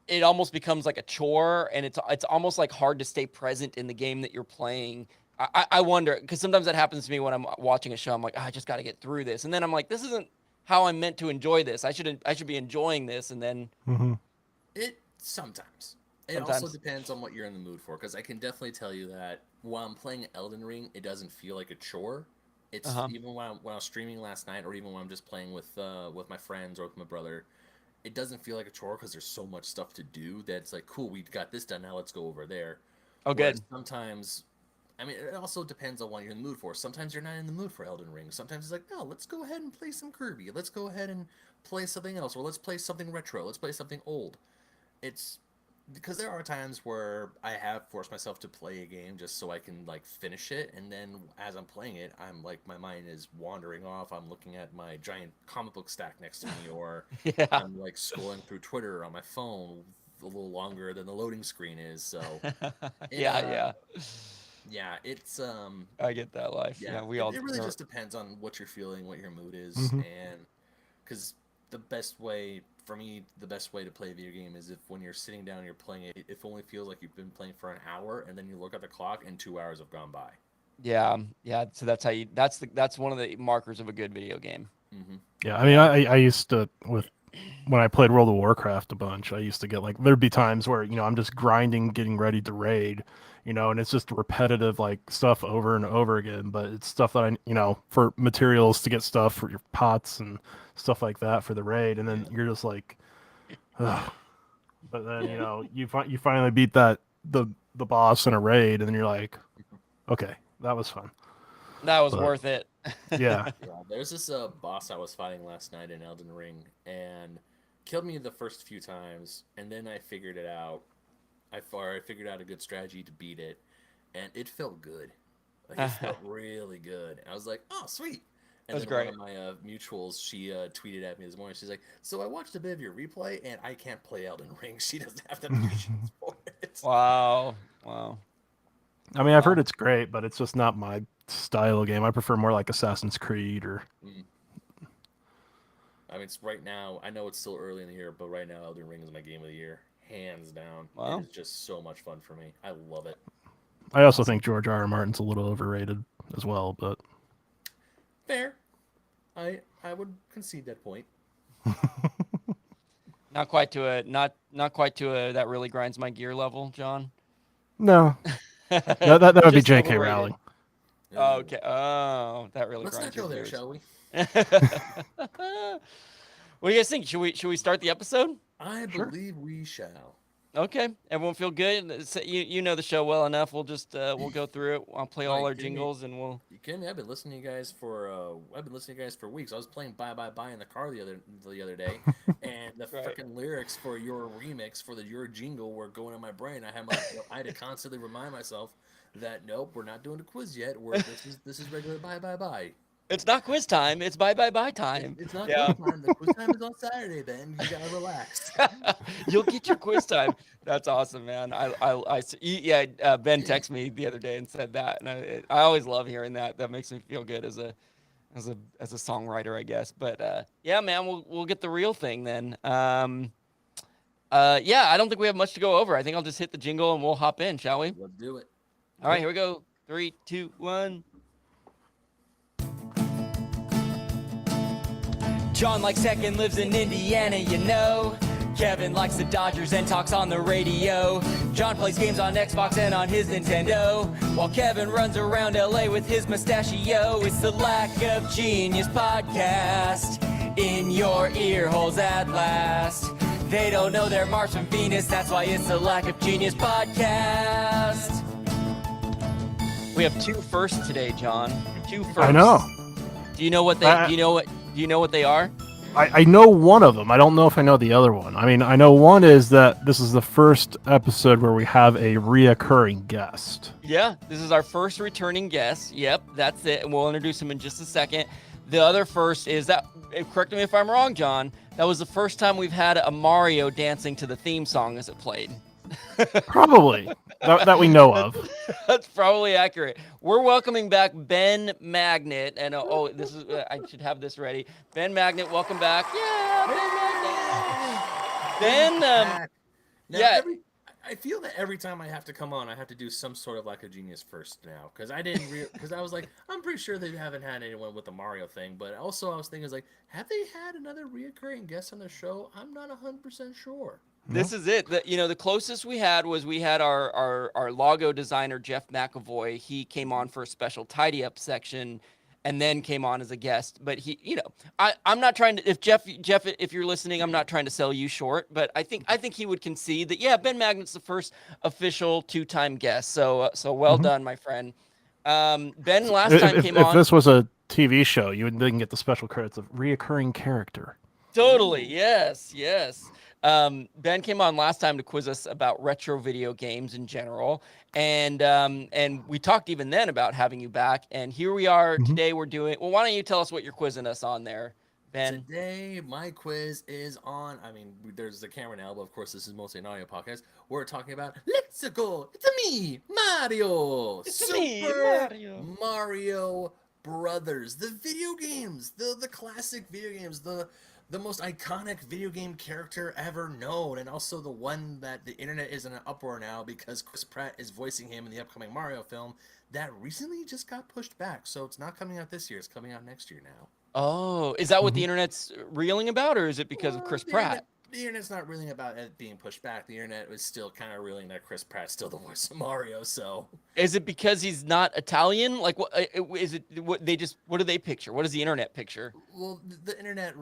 it almost becomes like a chore, and it's almost like hard to stay present in the game that you're playing. I wonder because sometimes that happens to me when I'm watching a show. I'm like, I just got to get through this, and then I'm like, this isn't how I'm meant to enjoy this. I should be enjoying this, and then Mhm. It sometimes. It also sometimes, depends on what you're in the mood for, because I can definitely tell you that while I'm playing Elden Ring, it doesn't feel like a chore. It's uh-huh. even when I was streaming last night, or even when I'm just playing with my friends or with my brother, it doesn't feel like a chore because there's so much stuff to do that it's like, cool, we got this done. Now let's go over there. Oh, Whereas good. sometimes, I mean, it also depends on what you're in the mood for. Sometimes you're not in the mood for Elden Ring. Sometimes it's like, no, let's go ahead and play some Kirby. Let's go ahead and play something else, or let's play something retro. Let's play something old. It's because there are times where I have forced myself to play a game just so I can like finish it, and then as I'm playing it, I'm like my mind is wandering off. I'm looking at my giant comic book stack next to me, or Yeah. I'm like scrolling through Twitter on my phone a little longer than the loading screen is. So it Yeah, yeah. yeah, it's I get that life. yeah, Yeah, we it, all it really are. just depends on what you're feeling, what your mood is, Mhm. and because the best way for me, the best way to play a video game is if when you're sitting down and you're playing it, it only feels like you've been playing for an hour, and then you look at the clock and 2 hours have gone by. Yeah, yeah. So that's how you. That's one of the markers of a good video game. Hmm. Yeah, I mean, I used to with when I played World of Warcraft a bunch. I used to get like there'd be times where I'm just grinding, getting ready to raid, and it's just repetitive like stuff over and over again. But it's stuff that for materials to get stuff for your pots and stuff like that for the raid, and then Yeah, you're just like, ugh. But then yeah, you finally beat the boss in a raid, and then you're like, okay, that was fun. That was But worth it. yeah, yeah. There's this boss I was fighting last night in Elden Ring, and killed me the first few times, and then I figured it out. I figured out a good strategy to beat it, and it felt good. Like it felt really good. I was like, "Oh, sweet!" And That's then one great. of my mutuals, she tweeted at me this morning. She's like, "So I watched a bit of your replay, and I can't play Elden Ring. She doesn't have the patience for it." Wow. Wow. I mean, I've heard Wow. it's great, but it's just not my style of game. I prefer more like Assassin's Creed or. Mm. I mean, it's right now. I know it's still early in the year, but right now, Elden Ring is my game of the year, hands down. It Wow. is just so much fun for me. I love it. I also think George R. R. Martin's a little overrated as well, but Fair. I would concede that point. Not quite to a not quite to a that really grinds my gear level, John. no, that would be Just J.K. overrated. Rowling. Oh, Ooh. okay. Oh, that really Let's not grinds your go there, gears. shall we? What do you guys think? Should we start the episode? I Sure. believe we shall. Okay. Everyone feel good? You know the show well enough. We'll just we'll go through it. I'll play all Like, our give me. jingles and we'll. You kidding me? I've been listening to you guys for weeks. I was playing Bye Bye Bye in the car the other day, and the Right. freaking lyrics for your remix for your jingle were going in my brain. I had to constantly remind myself that nope, we're not doing a quiz yet. This is regular Bye Bye Bye. It's not quiz time. It's bye time. It's not Yeah. quiz time. The quiz time is on Saturday, Ben. You gotta relax. You'll get your quiz time. That's awesome, man. Ben texted me the other day and said that, and I always love hearing that. That makes me feel good as a songwriter, I guess. But yeah, man, we'll get the real thing then. Yeah, I don't think we have much to go over. I think I'll just hit the jingle and we'll hop in, shall we? Let's do it. All right, here we go. 3, 2, 1. John likes tech and lives in Indiana, you know. Kevin likes the Dodgers and talks on the radio. John plays games on Xbox and on his Nintendo, while Kevin runs around LA with his mustachio. It's the Lack of Genius podcast in your ear holes at last. They don't know they're Mars from Venus, that's why it's the Lack of Genius podcast. We have 2 firsts today, John. 2 firsts. I know. Do you know what they? Do you know what they are? I know one of them. I don't know if I know the other one. I mean, I know one is that this is the first episode where we have a reoccurring guest. Yeah, this is our first returning guest. Yep, that's it. And we'll introduce him in just a second. The other first is that, correct me if I'm wrong, John, that was the first time we've had a Mario dancing to the theme song as it played. Probably. that we know of. That's probably accurate. We're welcoming back Ben Magnet, and this is I should have this ready. Ben Magnet, welcome back. Yeah, Ben Magnet. Now, Yeah. I feel that every time I have to come on, I have to do some sort of like a genius first now, because I didn't because I was like, I'm pretty sure they haven't had anyone with the Mario thing, but also I was thinking like, have they had another reoccurring guest on the show? I'm not 100% sure. This is it. The closest we had was our logo designer, Jeff McAvoy. He came on for a special tidy up section and then came on as a guest. But I'm not trying to, if Jeff, if you're listening, I'm not trying to sell you short, but I think he would concede that, yeah, Ben Magnet's the first official 2-time guest. So well done, my friend. Ben last time came on. If this was a TV show, you would then get the special credits of reoccurring character. Totally. Yes. Ben came on last time to quiz us about retro video games in general, and we talked even then about having you back. And here we are today. We're doing. Well, why don't you tell us what you're quizzing us on there, Ben? Today, my quiz is on. I mean, there's the camera now, but of course, this is mostly an audio podcast. We're talking about Let's Go. It's me, Mario. It's me, Mario Brothers. The video games, the classic video games, the most iconic video game character ever known, and also the one that the internet is in an uproar now because Chris Pratt is voicing him in the upcoming Mario film that recently just got pushed back. So it's not coming out this year; it's coming out next year now. Oh, is that what the internet's reeling about, or is it because of Chris Pratt? The internet's not reeling about it being pushed back. The internet was still kind of reeling that Chris Pratt's still the voice of Mario. So is it because he's not Italian? Like, what is it? What do they picture? What does the internet picture? Well, the internet,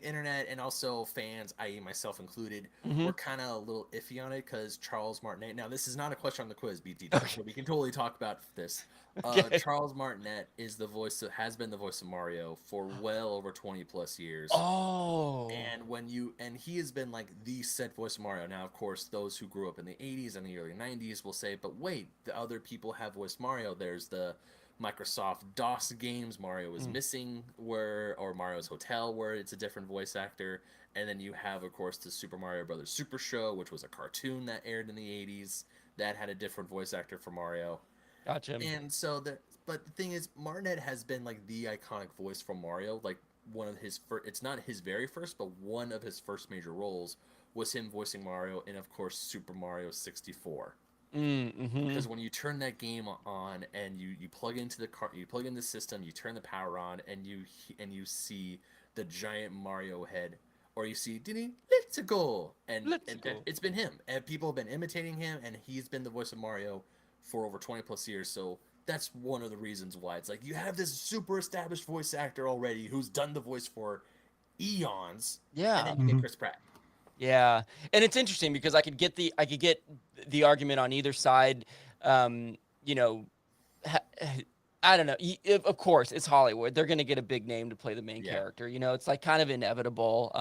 internet and also fans, i.e. myself included, were kind of a little iffy on it because Charles Martinet. Now, this is not a question on the quiz, BT. Okay. So we can totally talk about this. Okay. Charles Martinet has been the voice of Mario for well over 20 plus years. Oh. And he has been like the set voice of Mario. Now, of course, those who grew up in the 80s and the early 90s will say, but wait, the other people have voiced Mario. There's the Microsoft DOS games Mario is missing, or Mario's Hotel, where it's a different voice actor. And then you have, of course, the Super Mario Brothers Super Show, which was a cartoon that aired in the 80s that had a different voice actor for Mario. Gotcha. And so but the thing is, Martinet has been like the iconic voice for Mario. Like one of his it's not his very first, but one of his first major roles was him voicing Mario in, of course, Super Mario 64. Because when you turn that game on and you plug into you plug in the system, you turn the power on, and you see the giant Mario head, or you see Let's Go, and it's been him, and people have been imitating him, and he's been the voice of Mario for over 20 plus years. So that's one of the reasons why it's like you have this super established voice actor already who's done the voice for eons. Yeah. And then you get Chris Pratt. Yeah. And it's interesting because I could get the argument on either side. I don't know. Of course, it's Hollywood. They're going to get a big name to play the main character. It's like kind of inevitable.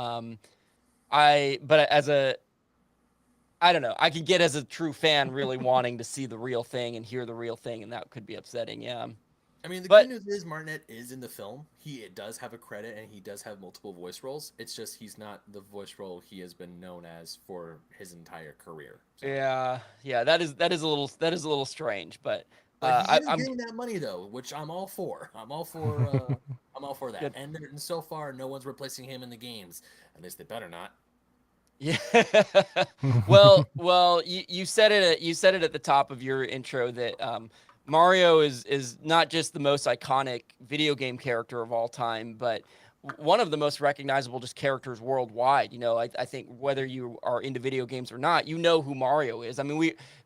I don't know. I could get as a true fan really wanting to see the real thing and hear the real thing, and that could be upsetting. Yeah. I mean, the But good news is Martinet is in the film. He does have a credit, and he does have multiple voice roles. It's just he's not the voice role he has been known as for his entire career. So. yeah, that is a little strange, but But he is I'm getting that money though, which I'm all for. I'm all for. I'm all for that. good. And so far, no one's replacing him in the games. At least they better not. Yeah. Well, you said it. You said it at the top of your intro that Mario is not just the most iconic video game character of all time, but one of the most recognizable just characters worldwide. You know, I think whether you are into video games or not, you know who Mario is. I mean,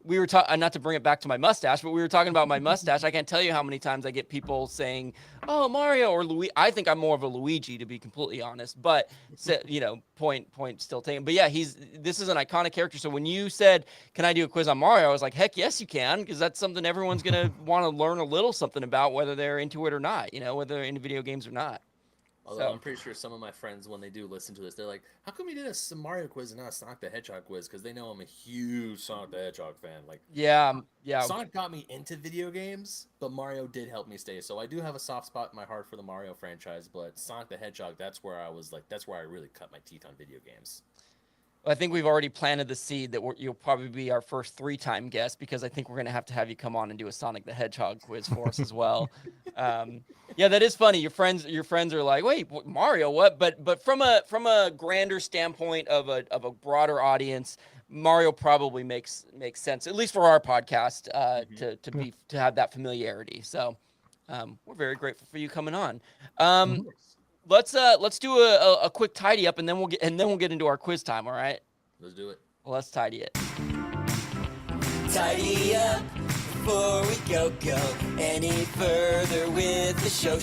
we were talking, not to bring it back to my mustache, but we were talking about my mustache. I can't tell you how many times I get people saying, "Oh, Mario," or Luigi. I think I'm more of a Luigi, to be completely honest. But you know, point still taken. But yeah, this is an iconic character. So when you said, "Can I do a quiz on Mario?" I was like, "Heck yes, you can," because that's something everyone's gonna want to learn a little something about, whether they're into it or not. You know, whether they're into video games or not. Although So I'm pretty sure some of my friends, when they do listen to this, they're like, "How come you did a Mario quiz and not a Sonic the Hedgehog quiz?" Because they know I'm a huge Sonic the Hedgehog fan. Like, yeah, yeah. Sonic got me into video games, but Mario did help me stay. So I do have a soft spot in my heart for the Mario franchise. But Sonic the Hedgehog, that's where I was like, that's where I really cut my teeth on video games. I think we've already planted the seed that you'll probably be our first 3-time guest, because I think we're going to have you come on and do a Sonic the Hedgehog quiz for us as well. Yeah, that is funny. Your friends are like, "Wait, Mario, what?" But from a grander standpoint of a broader audience, Mario probably makes sense, at least for our podcast, to have that familiarity. So we're very grateful for you coming on. Let's do a quick tidy up, and then we'll get into our quiz time. All right. Let's do it. Well, let's tidy it. Tidy up before we go any further with the show.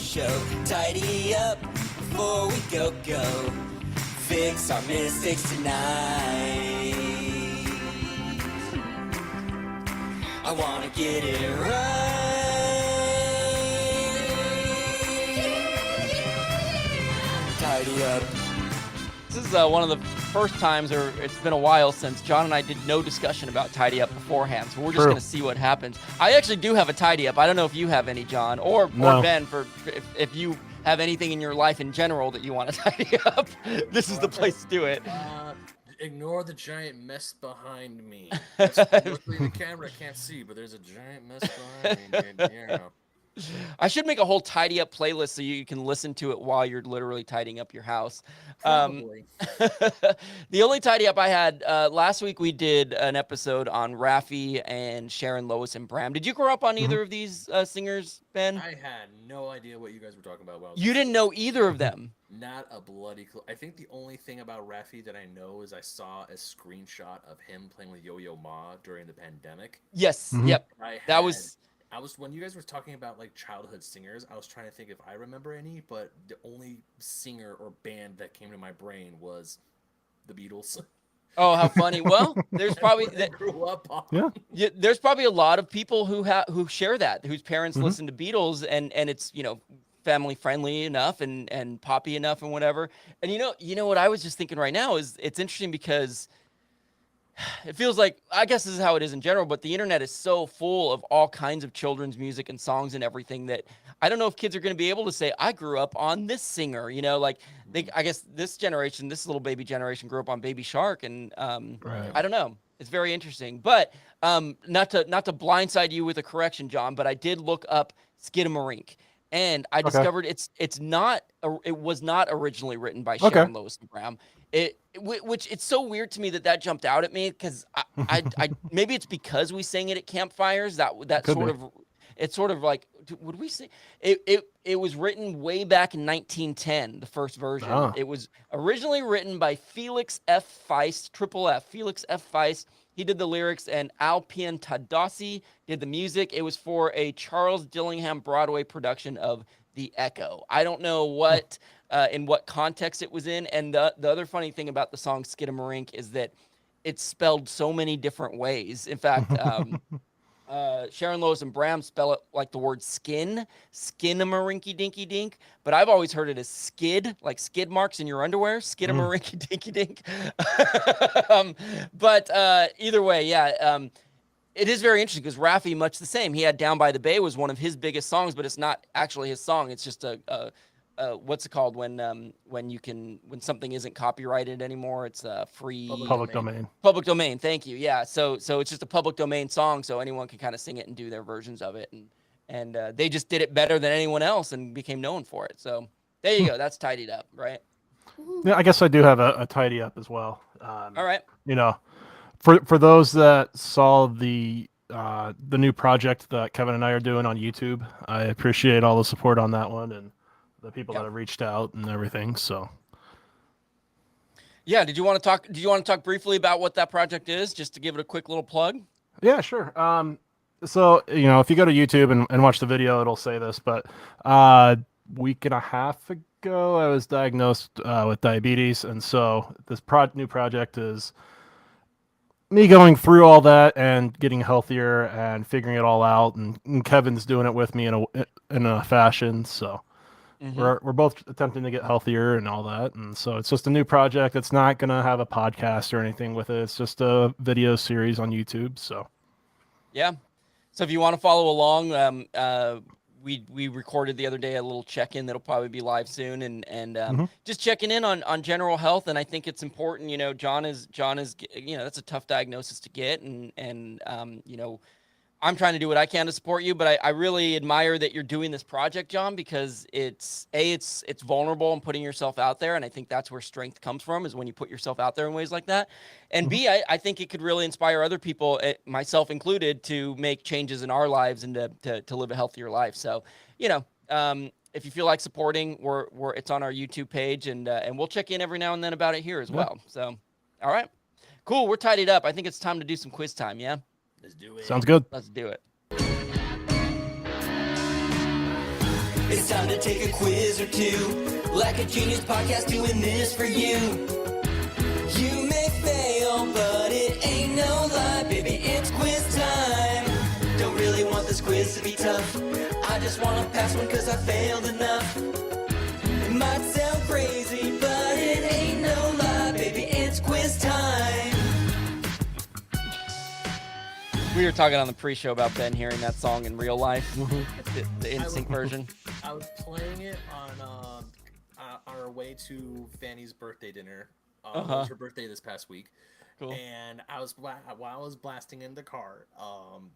Tidy up before we go fix our mistakes tonight. I wanna get it right. Tidy up. This is one of the first times, or it's been a while since John and I did no discussion about tidy up beforehand, so we're just going to see what happens. I actually do have a tidy up. I don't know if you have any, John, or Ben, if you have anything in your life in general that you want to tidy up. This is the place to do it. Ignore the giant mess behind me. Luckily the camera can't see, but there's a giant mess behind me. Yeah. I should make a whole tidy up playlist so you can listen to it while you're literally tidying up your house. Probably. The only tidy up I had last week, we did an episode on Raffi and Sharon Lois and Bram. Did you grow up on either of these singers, Ben? I had no idea what you guys were talking about. You didn't know either of them. Not a bloody clue. I think the only thing about Raffi that I know is I saw a screenshot of him playing with Yo-Yo Ma during the pandemic. Yes. Yep. I was when you guys were talking about like childhood singers, I was trying to think if I remember any, but the only singer or band that came to my brain was the Beatles. Oh, how funny! Well, there's probably grew up on. Yeah, there's probably a lot of people who share that, whose parents listen to Beatles, and it's, you know, family friendly enough and poppy enough and whatever. And you know what I was just thinking right now is it's interesting because it feels like, I guess this is how it is in general, but the internet is so full of all kinds of children's music and songs and everything that I don't know if kids are going to be able to say, I grew up on this singer, you know, like I guess this little baby generation grew up on Baby Shark. And I don't know. It's very interesting, but not to blindside you with a correction, John, but I did look up Skidamarink, and I discovered it was not originally written by Sharon Lois and Bram. Which it's so weird to me that jumped out at me, because I maybe it's because we sang it at campfires, that sort of, it's sort of like, would we say it was written way back in 1910, the first version. It was originally written by Felix F. Feist, Triple F, Felix F. Feist. He did the lyrics, and Alpian Tadassi did the music. It was for a Charles Dillingham Broadway production of The Echo. I don't know what in what context it was in. And the other funny thing about the song Skidamarink is that it's spelled so many different ways. In fact, Sharon Lois and Bram spell it like the word skin, skinamarinky dinky dink. But I've always heard it as skid, like skid marks in your underwear, skidamarinky dinky dink. But either way, yeah. It is very interesting because Raffi, much the same. He had "Down by the Bay" was one of his biggest songs, but it's not actually his song. It's just a what's it called when when something isn't copyrighted anymore? It's a free Public domain. public domain. Thank you. Yeah. So it's just a public domain song, so anyone can kind of sing it and do their versions of it, and they just did it better than anyone else and became known for it. So there you go. That's tidied up, right? Yeah, I guess I do have a tidy up as well. All right. You know, for those that saw the new project that Kevin and I are doing on YouTube, I appreciate all the support on that one and the people that have reached out and everything. So Yeah. Did you want to talk briefly about what that project is, just to give it a quick little plug? yeah, sure. So if you go to YouTube and watch the video, it'll say this, but week and a half ago, I was diagnosed with diabetes, and so this new project is me going through all that and getting healthier and figuring it all out, and Kevin's doing it with me in a fashion. So we're both attempting to get healthier and all that, and so it's just a new project. It's not gonna have a podcast or anything with it. It's just a video series on YouTube. So Yeah. So if you want to follow along, we recorded the other day a little check-in that'll probably be live soon, and just checking in on general health. And I think it's important. John is that's a tough diagnosis to get, and I'm trying to do what I can to support you, but I really admire that you're doing this project, John, because it's vulnerable and putting yourself out there. And I think that's where strength comes from, is when you put yourself out there in ways like that. And B, I think it could really inspire other people, myself included, to make changes in our lives and to live a healthier life. So, if you feel like supporting, it's on our YouTube page, and we'll check in every now and then about it here as well. So, all right, cool. We're tidied up. I think it's time to do some quiz time. Yeah. Let's do it. sounds good. Let's do it. It's time to take a quiz or two. Like a genius podcast doing this for you. You may fail, but it ain't no lie, baby, it's quiz time. Don't really want this quiz to be tough. I just want to pass one cause I failed enough. It might sound crazy, but it ain't no lie, baby, it's quiz time. We were talking on the pre-show about Ben hearing that song in real life, the NSYNC version. I was playing it on our way to Fanny's birthday dinner. It was her birthday this past week. Cool. And while I was blasting in the car,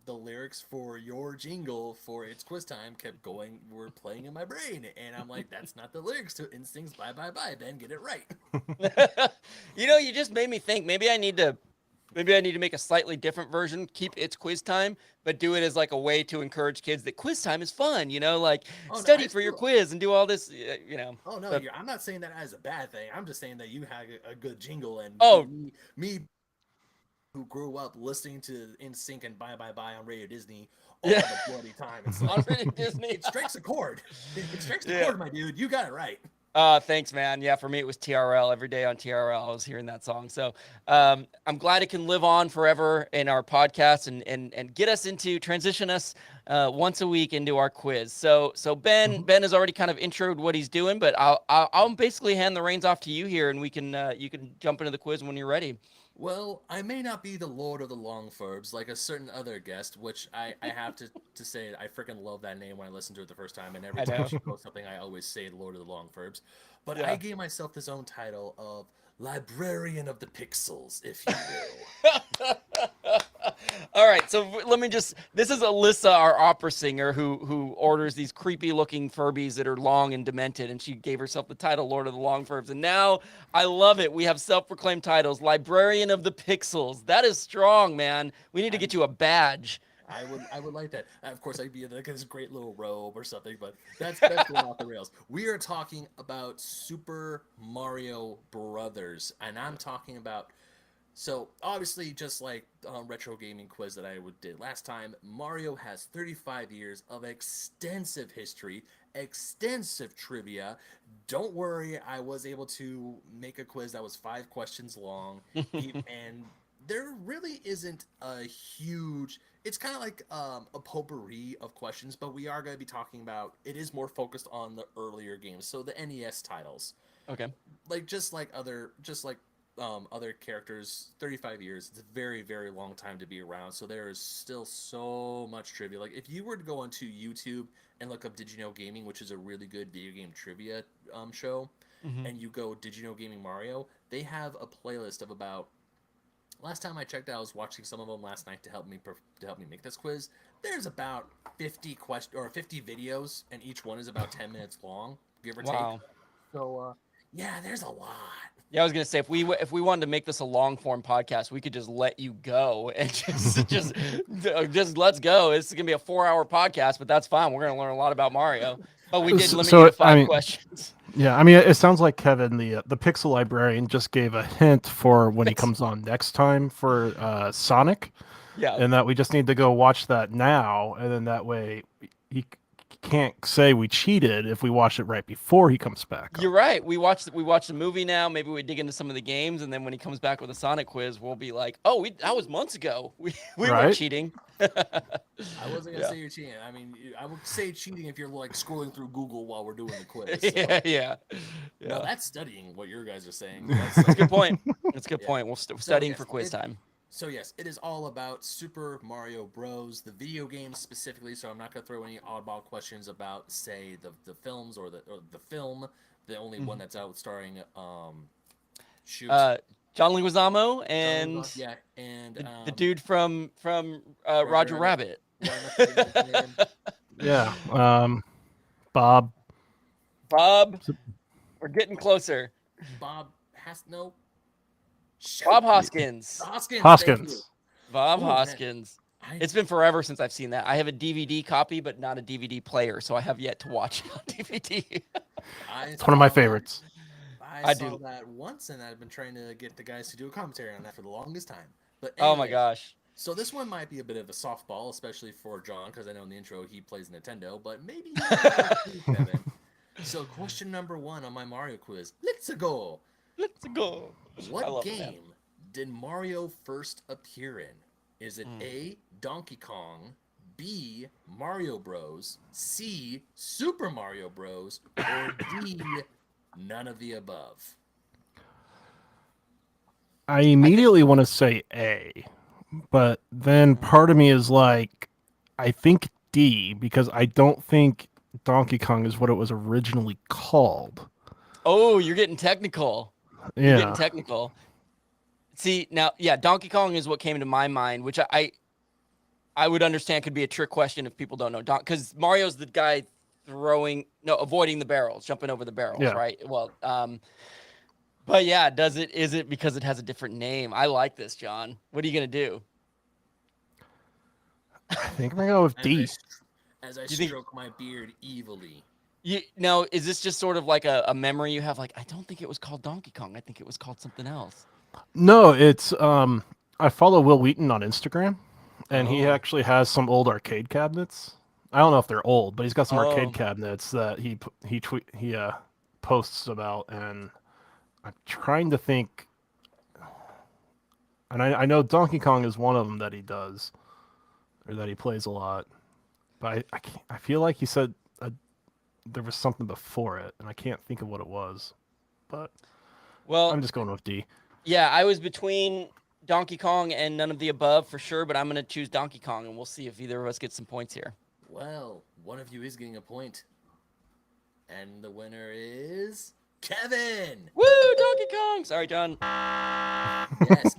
the lyrics for your jingle for It's Quiz Time were playing in my brain, and I'm like, that's not the lyrics to NSYNC's Bye Bye Bye, Ben, get it right. You just made me think maybe I need to make a slightly different version, keep It's Quiz Time, but do it as like a way to encourage kids that quiz time is fun, study for your quiz and do all this, Oh no, But- I'm not saying that as a bad thing. I'm just saying that you had a good jingle, and Oh. me who grew up listening to NSYNC and Bye Bye Bye on Radio Disney all Yeah. the bloody time. It's on like, Radio Disney. it strikes a chord. It strikes the Yeah. chord, my dude. You got it right. Thanks, man. Yeah, for me, it was TRL. Every day on TRL, I was hearing that song. So I'm glad it can live on forever in our podcast and get us transition us once a week into our quiz. So Ben has already kind of introed what he's doing, but I'll basically hand the reins off to you here, and you can jump into the quiz when you're ready. Well, I may not be the Lord of the Long Furbs like a certain other guest, which I have to say I freaking love that name when I listened to it the first time, and every time she posts something, I always say Lord of the Long Furbs. But Yeah. I gave myself this own title of Librarian of the Pixels, if you will. All right, so this is Alyssa, our opera singer, who orders these creepy looking Furbies that are long and demented, and she gave herself the title Lord of the Long Furbs. And now I love it. We have self-proclaimed titles, Librarian of the Pixels. That is strong, man. We need to get you a badge. I would like that. Of course, I'd be in like this great little robe or something, but that's going off the rails. We are talking about Super Mario Brothers, and I'm talking about. So obviously, just like retro gaming quiz that I did last time, Mario has 35 years of extensive history, extensive trivia. Don't worry, I was able to make a quiz that was 5 questions long, and there really isn't a huge. It's kind of like a potpourri of questions, but we are going to be talking about. It is more focused on the earlier games, so the NES titles, Okay. just like other characters, 35 years. It's a very, very long time to be around. So there is still so much trivia. Like if you were to go onto YouTube and look up Did You Know Gaming, which is a really good video game trivia show, Mhm. and you go Did You Know Gaming Mario, they have a playlist of about. Last time I checked, I was watching some of them last night to help me make this quiz. There's about 50 or 50 videos, and each one is about 10 minutes long, give or Wow. take. So yeah, there's a lot. Yeah, I was gonna say if we wanted to make this a long form podcast, we could just let you go and just let's go. It's gonna be a 4-hour podcast, but that's fine. We're gonna learn a lot about Mario. But we did limit So, you to I 5 mean- questions. Yeah, I mean, it sounds like Kevin, the Pixel Librarian, just gave a hint for when he Yes. comes on next time for Sonic, Yeah, and that we just need to go watch that now, and then that way he can't say we cheated if we watch it right before he comes back. you're right. We watched the movie now. Maybe we dig into some of the games, and then when he comes back with a Sonic quiz, we'll be like, "Oh, that was months ago. We Right? weren't cheating." I wasn't gonna Yeah. say you're cheating. I mean, I would say cheating if you're like scrolling through Google while we're doing the quiz. yeah. No, that's studying what your guys are saying. That's a good point. That's a good Yeah. point. We're studying yes, for quiz time. So yes, it is all about Super Mario Bros. The video game specifically. So I'm not gonna throw any oddball questions about, say, the films or the film. The only one that's out starring shoot. John Leguizamo and yeah, and the dude from Roger Roger Rabbit. why am I forgetting his name? Yeah, Bob. Bob. We're getting closer. Bob no. Shoot. Bob Hoskins. Hoskins. Hoskins. Bob Oh, man. Hoskins. Thank you. It's been forever since I've seen that. I have a DVD copy, but not a DVD player, so I have yet to watch it on DVD. It's one of my saw that- favorites. I I saw do. that once, and I've been trying to get the guys to do a commentary on that for the longest time. But Oh my anyways, gosh. So this one might be a bit of a softball, especially for John, because I know in the intro he plays Nintendo. But maybe you can too, Kevin. So question number 1 on my Mario quiz. Let's go. Let's go. I What love it, man. game did Mario first appear in? Is it A, Donkey Kong, B, Mario Bros, C, Super Mario Bros, or D, none of the above? I immediately want to say A, but then part of me is like, I think D, because I don't think Donkey Kong is what it was originally called. Oh, you're getting technical. You're Yeah. getting technical. See, now, yeah, Donkey Kong is what came to my mind, which I would understand could be a trick question if people don't know. Because Mario's the guy avoiding the barrels, jumping over the barrels, Yeah. right? Well, but yeah, is it because it has a different name? I like this, John. What are you going to do? I think I'm going to go with D. As I You think- stroke my beard evilly. Is this just sort of like a memory you have? Like, I don't think it was called Donkey Kong. I think it was called something else. No, it's I follow Will Wheaton on Instagram, and he Oh. actually has some old arcade cabinets. I don't know if they're old, but he's got some Oh. arcade cabinets that he posts about, and I'm trying to think. And I know Donkey Kong is one of them that he does, or that he plays a lot. But I feel like he said there was something before it, and I can't think of what it was. But Well, I'm just going with D. yeah, I was between Donkey Kong and none of the above for sure, but I'm going to choose Donkey Kong, and we'll see if either of us gets some points here. Well, one of you is getting a point. And the winner is Kevin. Woo, Donkey Kong! Sorry, John. Yes.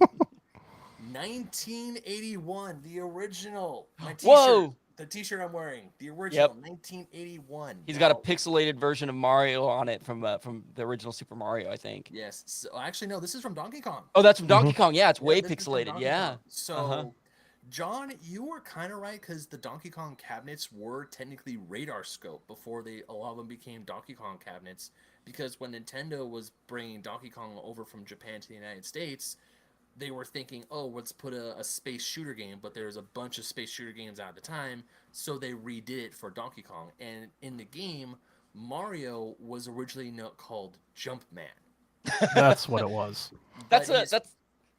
1981, the original. My t-shirt, Whoa! The t-shirt I'm wearing, the original, 1981. He's got a Now- pixelated version of Mario on it from the original Super Mario, I think. Yes. So, actually, no, this is from Donkey Kong. Oh, that's from Donkey Kong. Yeah, it's Yeah, way this is from pixelated. Donkey Yeah. Kong. So, Uh-huh. John, you were kind of right because the Donkey Kong cabinets were technically radar scope before a lot of them became Donkey Kong cabinets. Because when Nintendo was bringing Donkey Kong over from Japan to the United States, they were thinking, oh, let's put a space shooter game, but there's a bunch of space shooter games out at the time, so they redid it for Donkey Kong. And in the game, Mario was originally called Jumpman. That's what it was. That's But his-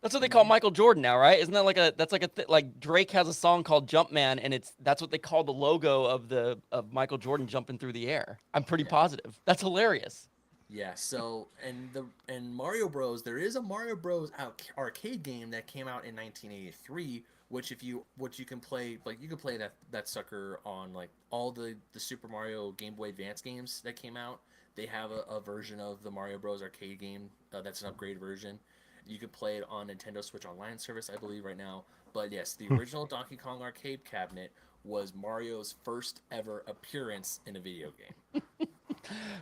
that's what they call Michael Jordan now, right? Isn't that like Drake has a song called Jumpman, and that's what they call the logo of Michael Jordan jumping through the air. I'm pretty Yeah. positive. That's hilarious. Yeah, so and Mario Bros. There is a Mario Bros. Arcade game that came out in 1983, which you can play, like you can play that sucker on like all the Super Mario Game Boy Advance games that came out. They have a version of the Mario Bros. Arcade game that's an upgraded version. You can play it on Nintendo Switch Online service, I believe, right now. But yes, the original Donkey Kong arcade cabinet was Mario's first ever appearance in a video game.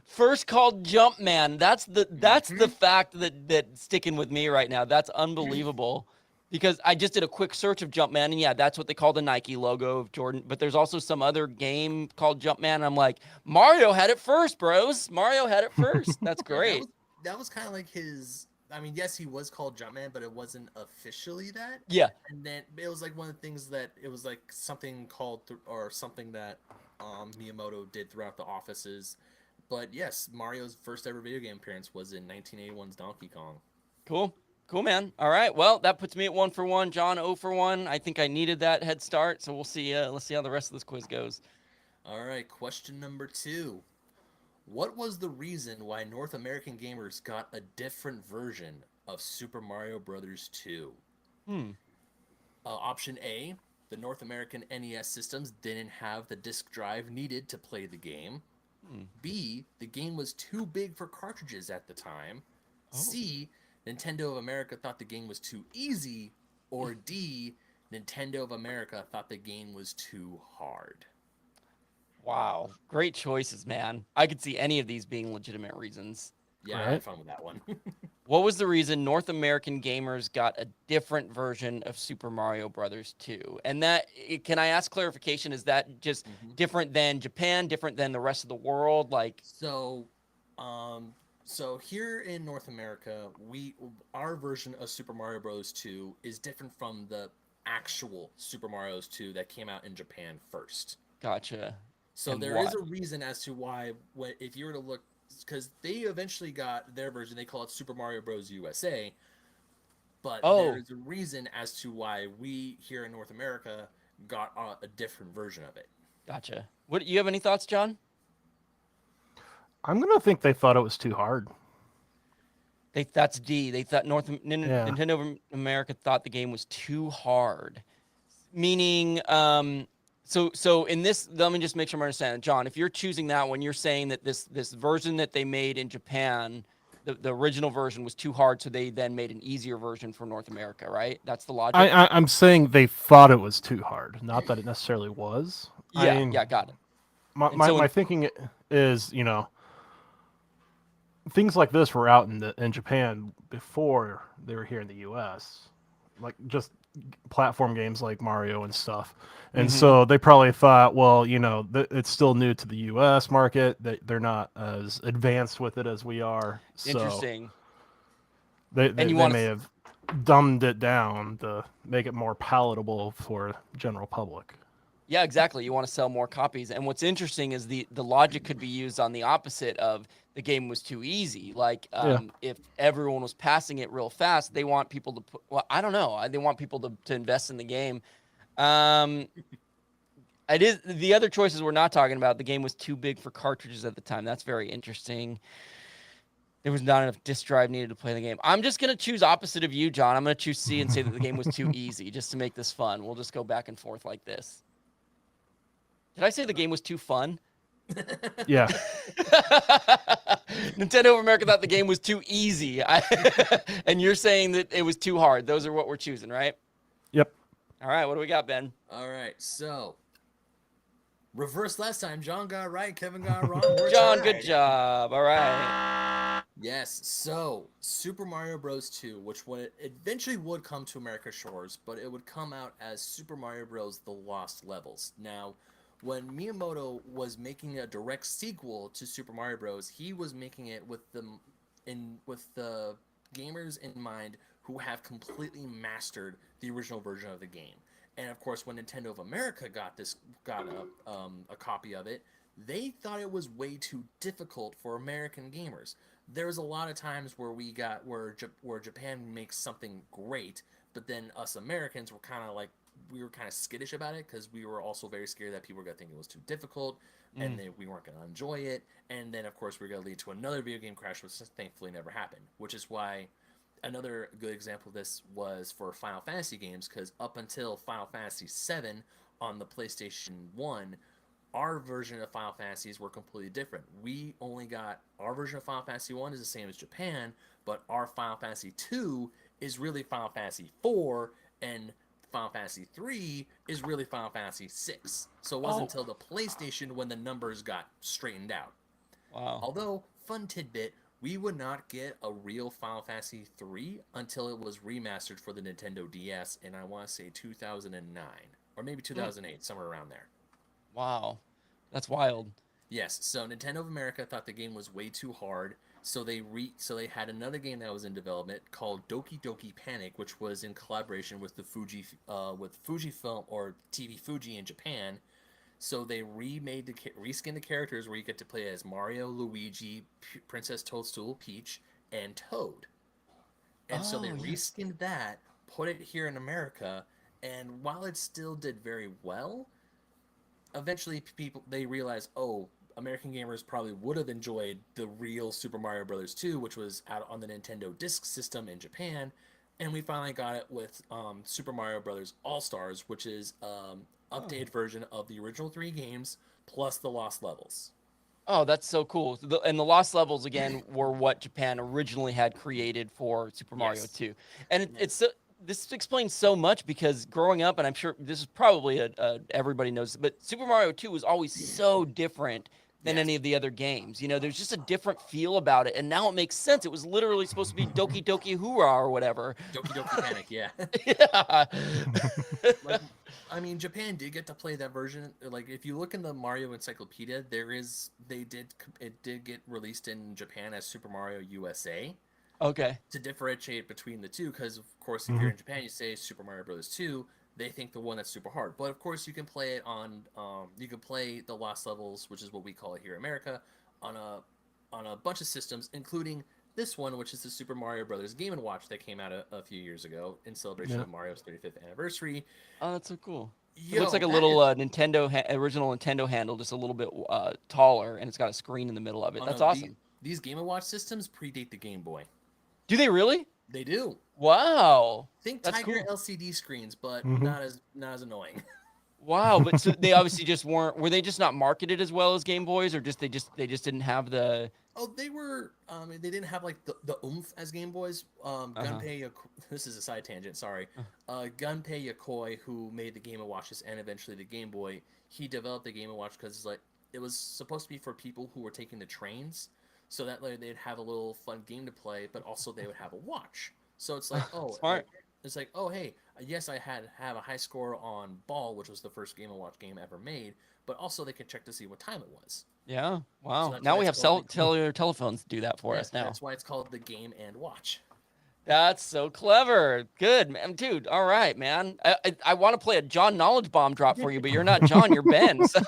First called Jumpman. That's the fact that's sticking with me right now. That's unbelievable. Because I just did a quick search of Jumpman, and yeah, that's what they call the Nike logo of Jordan. But there's also some other game called Jumpman. I'm like, Mario had it first, bros. Mario had it first. That's Yeah, great. that was kind of like his. I mean, yes, he was called Jumpman, but it wasn't officially that. Yeah. And then it was like one of the things that it was like something called or something that Miyamoto did throughout the offices. But yes, Mario's first ever video game appearance was in 1981's Donkey Kong. Cool. Cool, man. All right. Well, that puts me at 1 for 1. John 0 for 1. I think I needed that head start. So we'll see. Let's see how the rest of this quiz goes. All right, question number 2. What was the reason why North American gamers got a different version of Super Mario Brothers 2? Option A, the North American NES systems didn't have the disk drive needed to play the game. B, the game was too big for cartridges at the time. C, Nintendo of America thought the game was too easy. Or D, Nintendo of America thought the game was too hard. Wow. Great choices, man. I could see any of these being legitimate reasons. Yeah, I Right. had fun with that one. What was the reason North American gamers got a different version of Super Mario Brothers 2? And can I ask clarification? Is that just different than Japan, different than the rest of the world? Like, So here in North America, our version of Super Mario Bros. 2 is different from the actual Super Mario's 2 that came out in Japan first. gotcha. So And there is why? a reason as to why, if you were to look, because they eventually got their version, they call it Super Mario Bros. USA, but there is a reason as to why we here in North America got a different version of it. Gotcha. What you have any thoughts, John? I'm gonna think they thought it was too hard. That's D. They thought Yeah. Nintendo of America thought the game was too hard. Meaning, so in this, let me just make sure I understand. John, if you're choosing that one, you're saying that this version that they made in Japan, the original version was too hard, so they then made an easier version for North America, right? That's the logic. I'm saying they thought it was too hard, not that it necessarily was. Yeah, I mean, yeah, got it. My And so my thinking is, things like this were out in Japan before they were here in the U.S. Like just platform games like Mario and stuff. And so they probably thought, well, it's still new to the U.S. market. They're not as advanced with it as we are. So Interesting. They And you they wanna may have dumbed it down to make it more palatable for general public. Yeah, exactly. You want to sell more copies. And what's interesting is the logic could be used on the opposite of the game was too easy. Like if everyone was passing it real fast, they want people to put, well, I don't know. They want people to invest in the game. It is the other choices we're not talking about. The game was too big for cartridges at the time. That's very interesting. There was not enough disk drive needed to play the game. I'm just going to choose opposite of you, John. I'm going to choose C and say that the game was too easy just to make this fun. We'll just go back and forth like this. Did I say the game was too fun? Yeah. Nintendo of America thought the game was too easy. And you're saying that it was too hard. Those are what we're choosing, right? Yep. All right, what do we got, Ben? All right, so reverse last time. John got it right, Kevin got it wrong. We're John, tied. good job. All right. Yes, so Super Mario Bros. 2, which eventually would come to America shores, but it would come out as Super Mario Bros. The Lost Levels. Now, when Miyamoto was making a direct sequel to Super Mario Bros., he was making it with the gamers in mind who have completely mastered the original version of the game. And of course, when Nintendo of America got a copy of it, they thought it was way too difficult for American gamers. There's a lot of times where where Japan makes something great, but then us Americans were kind of like we were kind of skittish about it because we were also very scared that people were gonna think it was too difficult, and then we weren't gonna enjoy it, and then of course we are gonna lead to another video game crash, which thankfully never happened. Which is why another good example of this was for Final Fantasy games, because up until Final Fantasy VII on the PlayStation 1, our version of Final Fantasies were completely different. We only got our version of Final Fantasy 1 is the same as Japan, but our Final Fantasy 2 is really Final Fantasy 4, and Final Fantasy 3 is really Final Fantasy 6. So it wasn't until the PlayStation when the numbers got straightened out. Wow. Although, fun tidbit, we would not get a real Final Fantasy 3 until it was remastered for the Nintendo DS in, I want to say, 2009. Or maybe 2008, somewhere around there. Wow. That's wild. Yes, so Nintendo of America thought the game was way too hard, so they had another game that was in development called Doki Doki Panic, which was in collaboration with the Fujifilm or TV Fuji in Japan. So they reskinned the characters where you get to play as Mario, Luigi, Princess Toadstool, Peach, and Toad. And so they reskinned that, put it here in America, and while it still did very well, eventually they realized, American gamers probably would have enjoyed the real Super Mario Bros. 2, which was out on the Nintendo Disk System in Japan, and we finally got it with Super Mario Bros. All-Stars, which is updated version of the original 3 games plus the Lost Levels. Oh, that's so cool. And the Lost Levels, again, were what Japan originally had created for Super Mario 2. And this explains so much, because growing up, and I'm sure this is probably everybody knows, but Super Mario 2 was always so different than any of the other games. You know, there's just a different feel about it, and now it makes sense. It was literally supposed to be Doki Doki Hoorah or whatever. Doki Doki Panic, yeah. Yeah. I mean, Japan did get to play that version. Like, if you look in the Mario Encyclopedia, it did get released in Japan as Super Mario USA. Okay. To differentiate between the two, because of course, if you're in Japan, you say Super Mario Bros. 2, they think the one that's super hard. But of course, you can play it on, you can play the Lost Levels, which is what we call it here in America, on a bunch of systems, including this one, which is the Super Mario Brothers Game & Watch that came out a few years ago in celebration of Mario's 35th anniversary. Oh, that's so cool. It looks like a little original Nintendo handle, just a little bit taller, and it's got a screen in the middle of it. That's awesome. These Game & Watch systems predate the Game Boy. Do they really? They do. Wow. Think That's Tiger cool. LCD screens, but not as annoying. Wow, but so they obviously just were they just not marketed as well as Game Boys, or they just didn't have the... Oh, they were. They didn't have like the oomph as Game Boys. Gunpei. This is a side tangent. Sorry. Gunpei Yokoi, who made the Game & Watches and eventually the Game Boy, he developed the Game & Watch because it was supposed to be for people who were taking the trains, so that they'd have a little fun game to play, but also they would have a watch. So it's like, Smart. It's like, hey, yes, I have a high score on Ball, which was the first Game & Watch game ever made, but also they could check to see what time it was. Yeah. Wow. So now we have cellular telephones to do that for us now. That's why it's called the Game & Watch. That's so clever. Good, man. Dude, all right, man. I want to play a John Knowledge Bomb drop for you, but you're not John, you're Ben. So.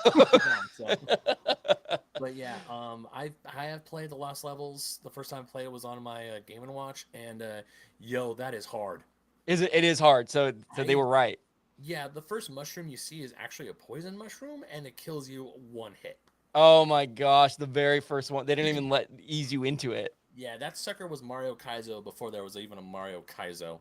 But yeah, I have played the Lost Levels. The first time I played it was on my Game & Watch, and that is hard. It is hard. So they were right. Yeah, the first mushroom you see is actually a poison mushroom, and it kills you one hit. Oh my gosh, the very first one. They didn't even ease you into it. Yeah, that sucker was Mario Kaizo before there was even a Mario Kaizo.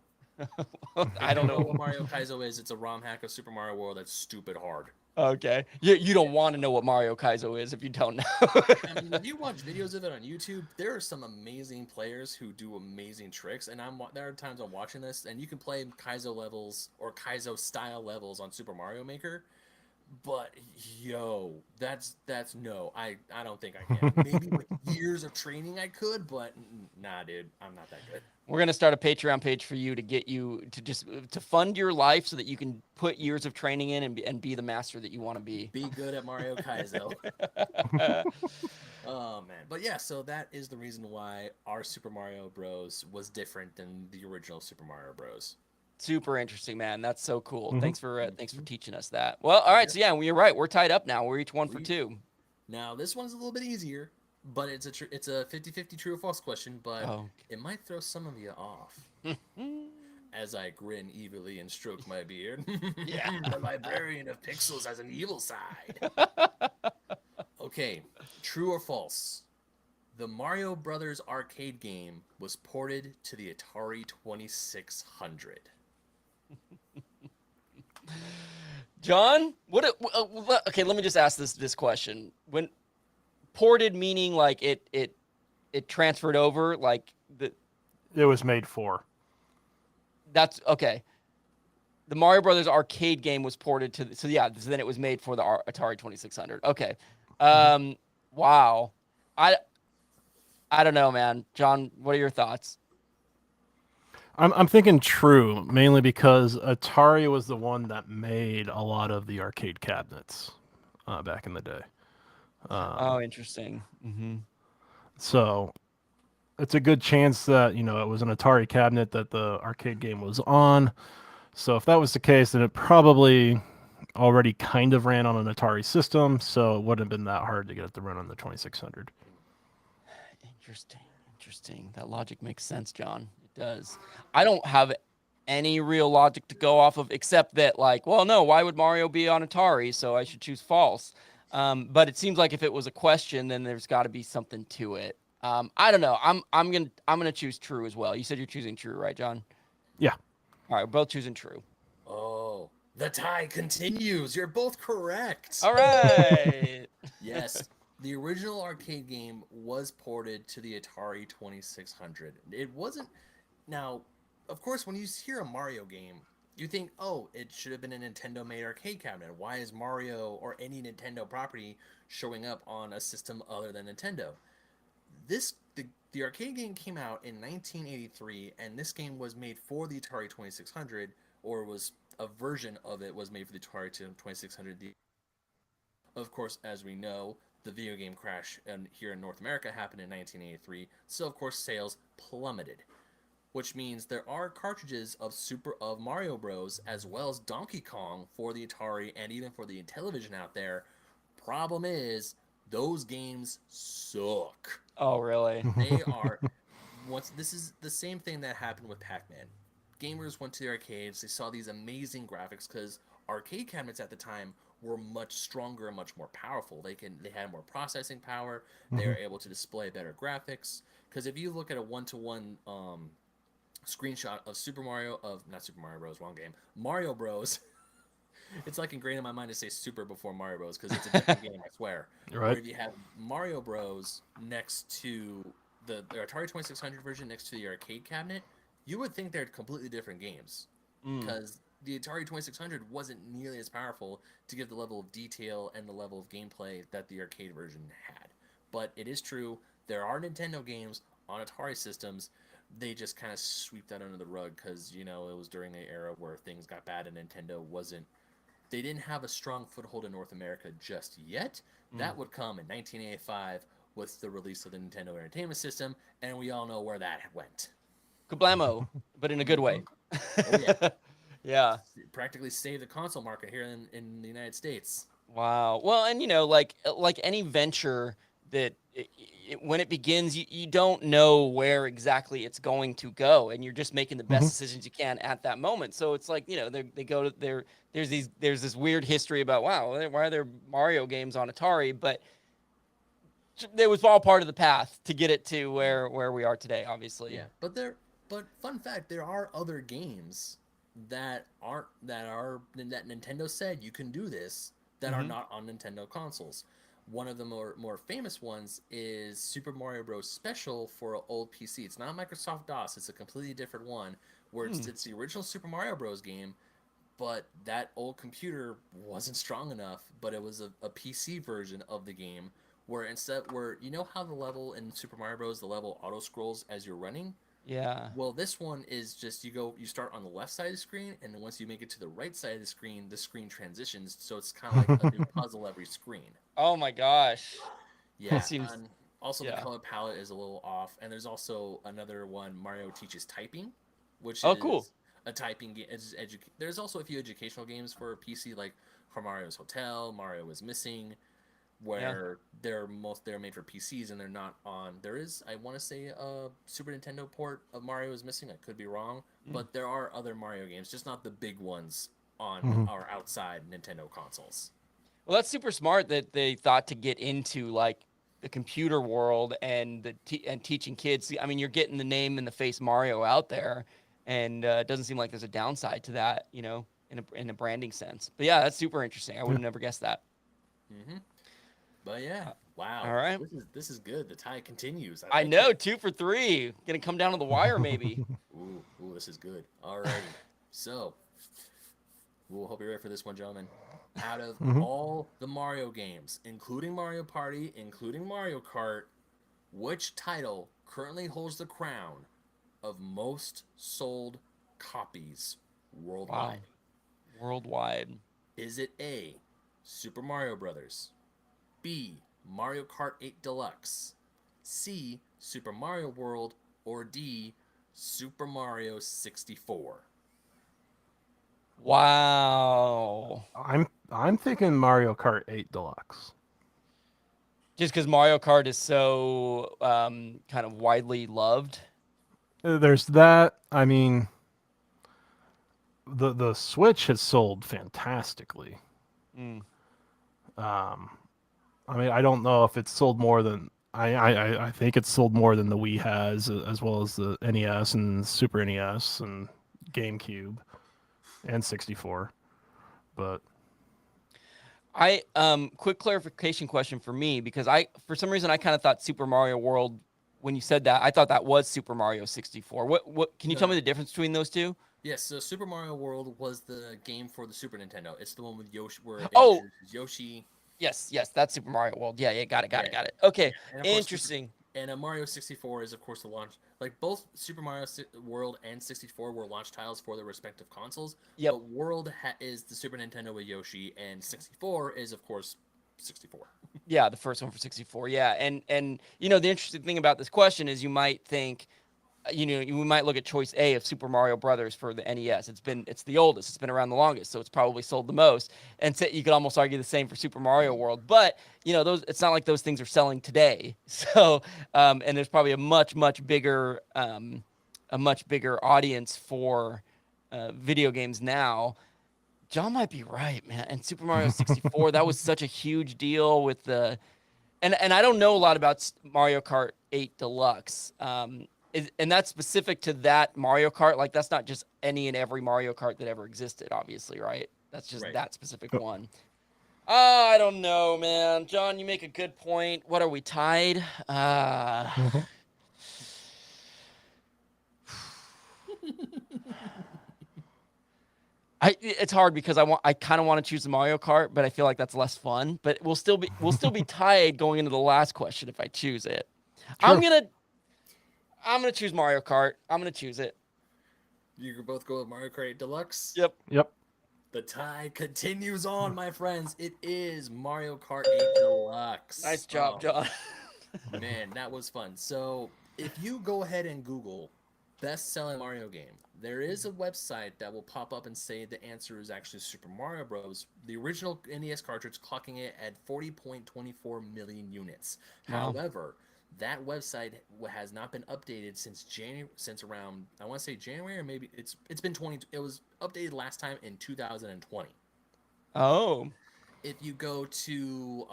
I don't know what Mario Kaizo is. It's a ROM hack of Super Mario World that's stupid hard. Okay. You don't want to know what Mario Kaizo is if you don't know. I mean, if you watch videos of it on YouTube, there are some amazing players who do amazing tricks, and there are times I'm watching this, and you can play Kaizo levels or Kaizo style levels on Super Mario Maker. But that's no, I don't think I can. Maybe with years of training I could, but nah, dude, I'm not that good. We're gonna start a Patreon page for you to get you to fund your life so that you can put years of training in and be the master that you want to be. Be good at Mario Kaizo. Oh man, but yeah, so that is the reason why our Super Mario Bros. Was different than the original Super Mario Bros. Super interesting, man. That's so cool. Thanks for teaching us that. Well, all right. So yeah, you're right. We're tied up now. We're each 1 for 2. Now this one's a little bit easier, but it's a 50-50 true or false question. But it might throw some of you off. as I grin evilly and stroke my beard. Yeah. The librarian of pixels has an evil side. Okay, true or false? The Mario Brothers arcade game was ported to the Atari 2600. John, okay, let me just ask this question. When ported meaning like it transferred over, like It was made for. that's okay. The Mario Brothers arcade game was ported to so then it was made for the Atari 2600. Okay. Wow. I don't know, man. John, what are your thoughts? I'm thinking true, mainly because Atari was the one that made a lot of the arcade cabinets back in the day. Oh, interesting. Mm-hmm. So it's a good chance that, it was an Atari cabinet that the arcade game was on. So if that was the case, then it probably already kind of ran on an Atari system, so it wouldn't have been that hard to get it to run on the 2600. Interesting. That logic makes sense, John. It does. I don't have any real logic to go off of except that, like, well, no, why would Mario be on Atari? So I should choose false. But it seems like if it was a question, then there's got to be something to it. I don't know. I'm gonna choose true as well. You said you're choosing true, right, John? Yeah. All right, we're both choosing true. Oh, the tie continues. You're both correct. All right. Yes, the original arcade game was ported to the Atari 2600. It wasn't. Now, of course, when you hear a Mario game, you think, oh, it should have been a Nintendo-made arcade cabinet. Why is Mario or any Nintendo property showing up on a system other than Nintendo? The arcade game came out in 1983, and this game was made for the Atari 2600, or was a version of it was made for the Atari 2600. Of course, as we know, the video game crash here in North America happened in 1983, so of course sales plummeted. Which means there are cartridges of Mario Bros. As well as Donkey Kong for the Atari and even for the Intellivision out there. Problem is, those games suck. Oh, really? They are. This is the same thing that happened with Pac-Man. Gamers went to the arcades. They saw these amazing graphics because arcade cabinets at the time were much stronger and much more powerful. They had more processing power. They were able to display better graphics. Because if you look at a one-to-one screenshot of not Super Mario Bros. Wrong game. Mario Bros. It's like ingrained in my mind to say Super before Mario Bros. Because it's a different game, I swear. Right. Where if you have Mario Bros. Next to the Atari 2600 version next to the arcade cabinet, you would think they're completely different games. Because the Atari 2600 wasn't nearly as powerful to give the level of detail and the level of gameplay that the arcade version had. But it is true, there are Nintendo games on Atari systems. They just kind of sweep that under the rug because, it was during the era where things got bad and Nintendo they didn't have a strong foothold in North America just yet. That would come in 1985 with the release of the Nintendo Entertainment System, and we all know where that went. Kablamo, but in a good way. Oh, yeah. Yeah. It practically saved the console market here in the United States. Wow. Well, and like any venture that when it begins, you don't know where exactly it's going to go, and you're just making the best decisions you can at that moment. So it's like, they go to there's this weird history about, wow, why are there Mario games on Atari? But it was all part of the path to get it to where we are today, obviously. Yeah, but fun fact, there are other games that Nintendo said you can do this that are not on Nintendo consoles. One of the more famous ones is Super Mario Bros. Special for an old PC. It's not Microsoft DOS. It's a completely different one where it's the original Super Mario Bros. Game, but that old computer wasn't strong enough, but it was a PC version of the game where you know how the level in Super Mario Bros. The level auto scrolls as you're running? Yeah. Well, this one is just you start on the left side of the screen, and then once you make it to the right side of the screen transitions, so it's kind of like a new puzzle every screen. Oh my gosh. Yeah. Seems, and also, the color palette is a little off, and there's also another one, Mario Teaches Typing, which is cool. a typing game. There's also a few educational games for PC, like for Mario's Hotel, Mario is Missing. where they're made for PCs and they're not on. There is, I want to say, a Super Nintendo port of Mario is missing. I could be wrong, but there are other Mario games, just not the big ones on Mhm. or outside Nintendo consoles. Well, that's super smart that they thought to get into like the computer world and and teaching kids. I mean, you're getting the name and the face Mario out there, and it doesn't seem like there's a downside to that, in a branding sense. But yeah, that's super interesting. I would have never guessed that. Mm-hmm. But yeah, wow. all right. This is good. The tie continues. I like know, it. 2 for 3. Gonna come down to the wire, maybe. Ooh, this is good. Alrighty. So, we'll hope you're ready for this one, gentlemen. Out of all the Mario games, including Mario Party, including Mario Kart, which title currently holds the crown of most sold copies worldwide? Worldwide. Is it A, Super Mario Brothers, B, Mario Kart 8 Deluxe, C, Super Mario World, or D, Super Mario 64? Wow. I'm thinking Mario Kart 8 Deluxe. Just because Mario Kart is so kind of widely loved. There's that. I mean, the Switch has sold fantastically. Mm. I mean, I don't know if it's sold more than I think it's sold more than the Wii has, as well as the NES and Super NES and GameCube and 64. But I quick clarification question for me, because for some reason I kind of thought Super Mario World, when you said that, I thought that was Super Mario 64. What can you tell me the difference between those two? Yes, so Super Mario World was the game for the Super Nintendo. It's the one with Yoshi, where it Oh! introduces Yoshi. Yes, that's Super Mario World. Yeah, got it. Yeah. Okay, And of course, interesting. And Mario 64 is, of course, the launch. Like, both Super Mario World and 64 were launch titles for their respective consoles. Yep. But World is the Super Nintendo with Yoshi, and 64 is, of course, 64. Yeah, the first one for 64. Yeah, and the interesting thing about this question is you might think, we might look at choice A of Super Mario Brothers for the NES. It's the oldest. It's been around the longest, so it's probably sold the most. And so you could almost argue the same for Super Mario World. But it's not like those things are selling today. So and there's probably a much bigger audience for video games now. John might be right, man. And Super Mario 64, that was such a huge deal with the, and I don't know a lot about Mario Kart 8 Deluxe. And that's specific to that Mario Kart. Like, that's not just any and every Mario Kart that ever existed, obviously, right? That's just that specific one. I don't know, man. John, you make a good point. What are we tied? It's hard because I kind of want to choose the Mario Kart, but I feel like that's less fun. But we'll still be tied going into the last question if I choose it. Sure. I'm gonna choose Mario Kart. I'm gonna choose it. You can both go with Mario Kart 8 Deluxe? Yep. The tie continues on, my friends. It is Mario Kart 8 Deluxe. Nice job, John. Man, that was fun. So, if you go ahead and Google best-selling Mario game, there is a website that will pop up and say the answer is actually Super Mario Bros. The original NES cartridge clocking it at 40.24 million units. Wow. However, that website has not been updated since around, I want to say January, or maybe it's been 20. It was updated last time in 2020. Oh. If you go to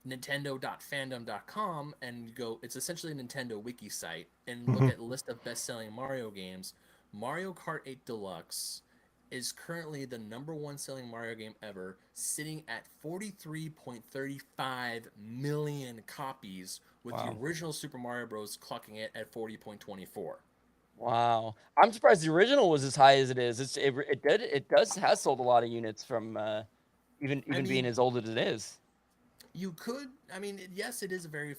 nintendo.fandom.com and you go, it's essentially a Nintendo wiki site, and look at a list of best-selling Mario games, Mario Kart 8 Deluxe is currently the #1 selling Mario game ever, sitting at 43.35 million copies, with the original Super Mario Bros. Clocking it at 40.24. Wow, I'm surprised the original was as high as it is. It has sold a lot of units from even being as old as it is. You could, yes, it is a very,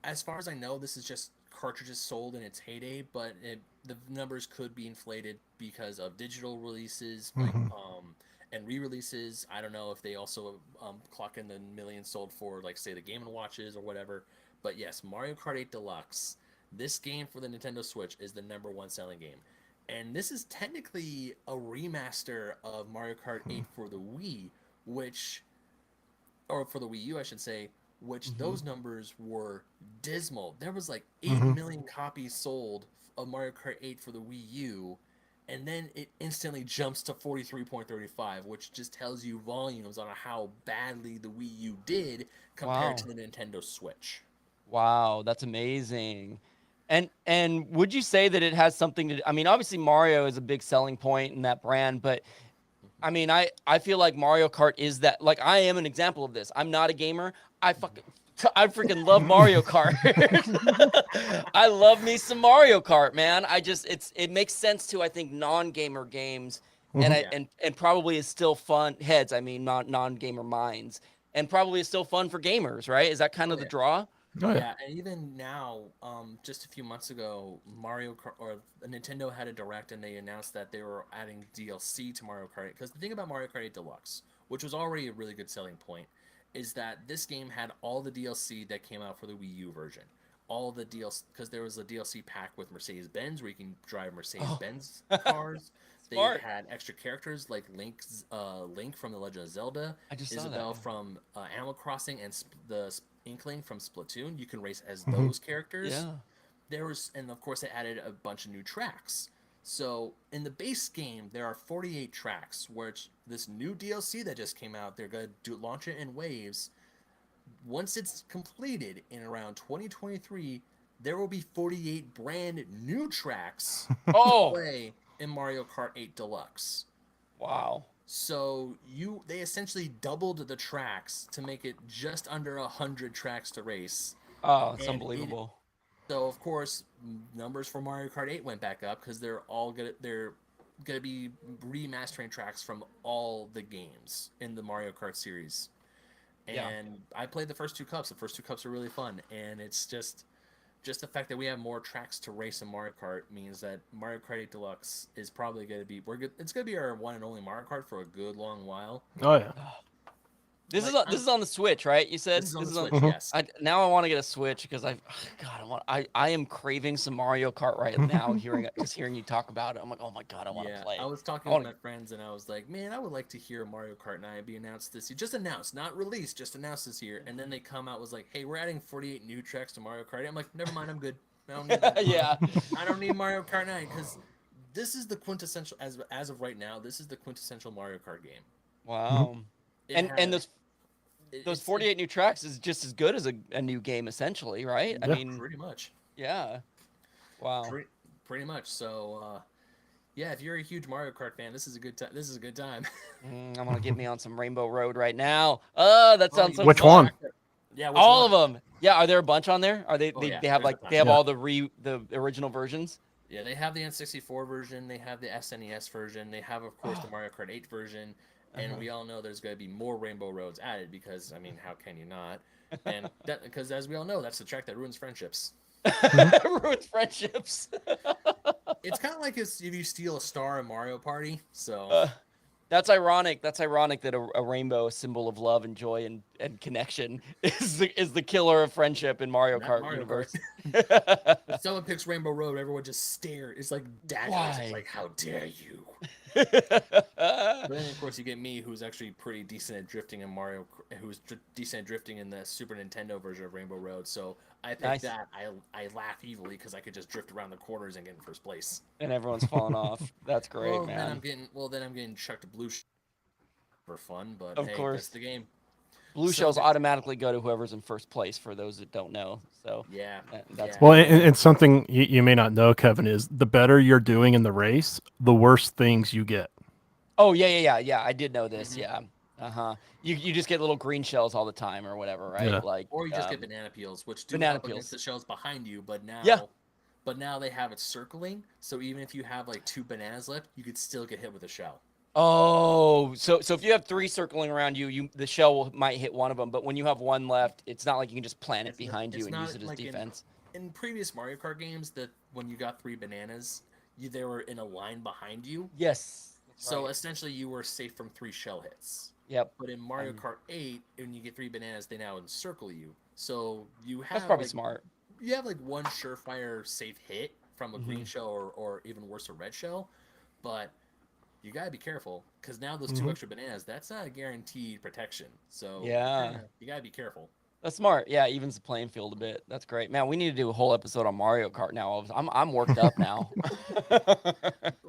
as far as I know, this is just cartridges sold in its heyday, but the numbers could be inflated because of digital releases, and re-releases. I don't know if they also clock in the millions sold for, like, say, the Game & Watches or whatever. But yes, Mario Kart 8 Deluxe, this game for the Nintendo Switch, is the #1 selling game. And this is technically a remaster of Mario Kart 8 for the Wii, which or for the Wii U, I should say, which Mhm. those numbers were dismal. There was like 8 Mhm. million copies sold of Mario Kart 8 for the Wii U, and then it instantly jumps to 43.35, which just tells you volumes on how badly the Wii U did compared Wow. to the Nintendo Switch. Wow, that's amazing. And would you say that it has something to I mean, obviously Mario is a big selling point in that brand, but I mean, I feel like Mario Kart is that like I am an example of this. I'm not a gamer. I freaking love Mario Kart. I love me some Mario Kart, man. It makes sense to I think non-gamer games and Mhm. I Yeah. and probably is still fun heads, I mean, not non-gamer minds. And probably is still fun for gamers, right? Is that kind Oh of the yeah. draw? Oh yeah. Yeah, and even now, just a few months ago, Mario Kart or Nintendo had a direct, and they announced that they were adding DLC to Mario Kart 8. Because the thing about Mario Kart 8 Deluxe, which was already a really good selling point, is that this game had all the DLC that came out for the Wii U version. All the DLC, because there was a DLC pack with Mercedes Benz where you can drive Mercedes Benz cars. They Smart. had extra characters like Link from The Legend of Zelda, I just saw that. Isabelle Yeah. from Animal Crossing, and Inkling from Splatoon. You can race as Mhm. those characters. Yeah. There was, and of course, it added a bunch of new tracks. So in the base game, there are 48 tracks. Which this new DLC that just came out, they're gonna launch it in waves. Once it's completed in around 2023, there will be 48 brand new tracks to Oh, play in Mario Kart 8 Deluxe. wow. So they essentially doubled the tracks to make it just under 100 tracks to race. Oh, it's And unbelievable. so of course numbers for Mario Kart 8 went back up because they're gonna be remastering tracks from all the games in the Mario Kart series. Yeah. And I played the first two cups. The first two cups are really fun, and it's just the fact that we have more tracks to race in Mario Kart means that Mario Kart 8 Deluxe is probably going to be it's going to be our one and only Mario Kart for a good long while. Oh yeah. This Like, is this is on the Switch, right? You said This is on the on- Switch, yes. now I want to get a Switch because I am craving some Mario Kart right now. Hearing you talk about it, I'm like, oh my god, I want to Yeah, play. I was talking I with wanna- my friends and I was like, man, I would like to hear Mario Kart 9 be announced this year. Just announced, not released, just announced this year. And then they come out was like, hey, we're adding 48 new tracks to Mario Kart 8. I'm like, never mind, I'm good. I don't need that. Yeah. I don't need Mario Kart 9 because this is the quintessential, as of right now, this is the quintessential Mario Kart game. Wow. It And has- those it's 48 new tracks is just as good as a new game essentially, right? I Yeah. mean, pretty much. yeah. Wow. Pretty much. So, yeah, if you're a huge Mario Kart fan, this is a good time. This is a good time. I'm gonna get me on some Rainbow Road right now. That sounds so Which fun. one? Yeah, which All one? of them. Yeah, are there a bunch on there? Are they? Oh, they, yeah, they have there's a like bunch. they have Yeah. all the original versions. Yeah, they have the N64 version, they have the SNES version, they have, of course, the Mario Kart 8 version, and we all know there's going to be more Rainbow Roads added because, I mean, how can you not? And because, as we all know, that's the track that ruins friendships. Ruins friendships. It's kind of like if you steal a star in Mario Party. So That's ironic. That's ironic that a rainbow, a symbol of love and joy and connection, is the killer of friendship in Mario not Kart Mario universe. Kart. If someone picks Rainbow Road, everyone just stare. It's like daggers. Why? It's like, how dare you? But then, of course, you get me, who's actually pretty decent at drifting in Mario, who's decent at drifting in the Super Nintendo version of Rainbow Road. So I picked Nice. that. I laugh evilly because I could just drift around the corners and get in first place. And everyone's falling off. That's great, Well, then man. I'm getting chucked a blue for fun, but Of hey, course. that's the game. Blue so shells good. automatically go to whoever's in first place. For those that don't know, so Yeah, that's yeah. Well, and something you may not know, Kevin, is the better you're doing in the race, the worse things you get. Oh yeah. I did know this. Mhm. Yeah. You just get little green shells all the time or whatever, right? Yeah. Like Or you just get banana peels, which do banana up against the peels. shells behind you, but now Yeah. but now they have it circling, so even if you have like 2 bananas left, you could still get hit with a shell. Oh, so if you have 3 circling around you, the shell might hit one of them, but when you have one left, it's not like you can just plant it It's not- behind you it's and use not it as like in- defense. In previous Mario Kart games, that when you got 3 bananas, they were in a line behind you. Yes. That's So right. essentially, you were safe from 3 shell hits. Yep. But in Mario Um, Kart 8, when you get 3 bananas, they now encircle you. So you have That's probably like, smart. you have like one surefire safe hit from a green Mhm. shell or even worse, a red shell. But you gotta be careful because now those 2 extra bananas, that's not a guaranteed protection. So Yeah. you gotta be careful. That's smart. Yeah, evens the playing field a bit. That's great, man. We need to do a whole episode on Mario Kart now. I'm worked up now. Like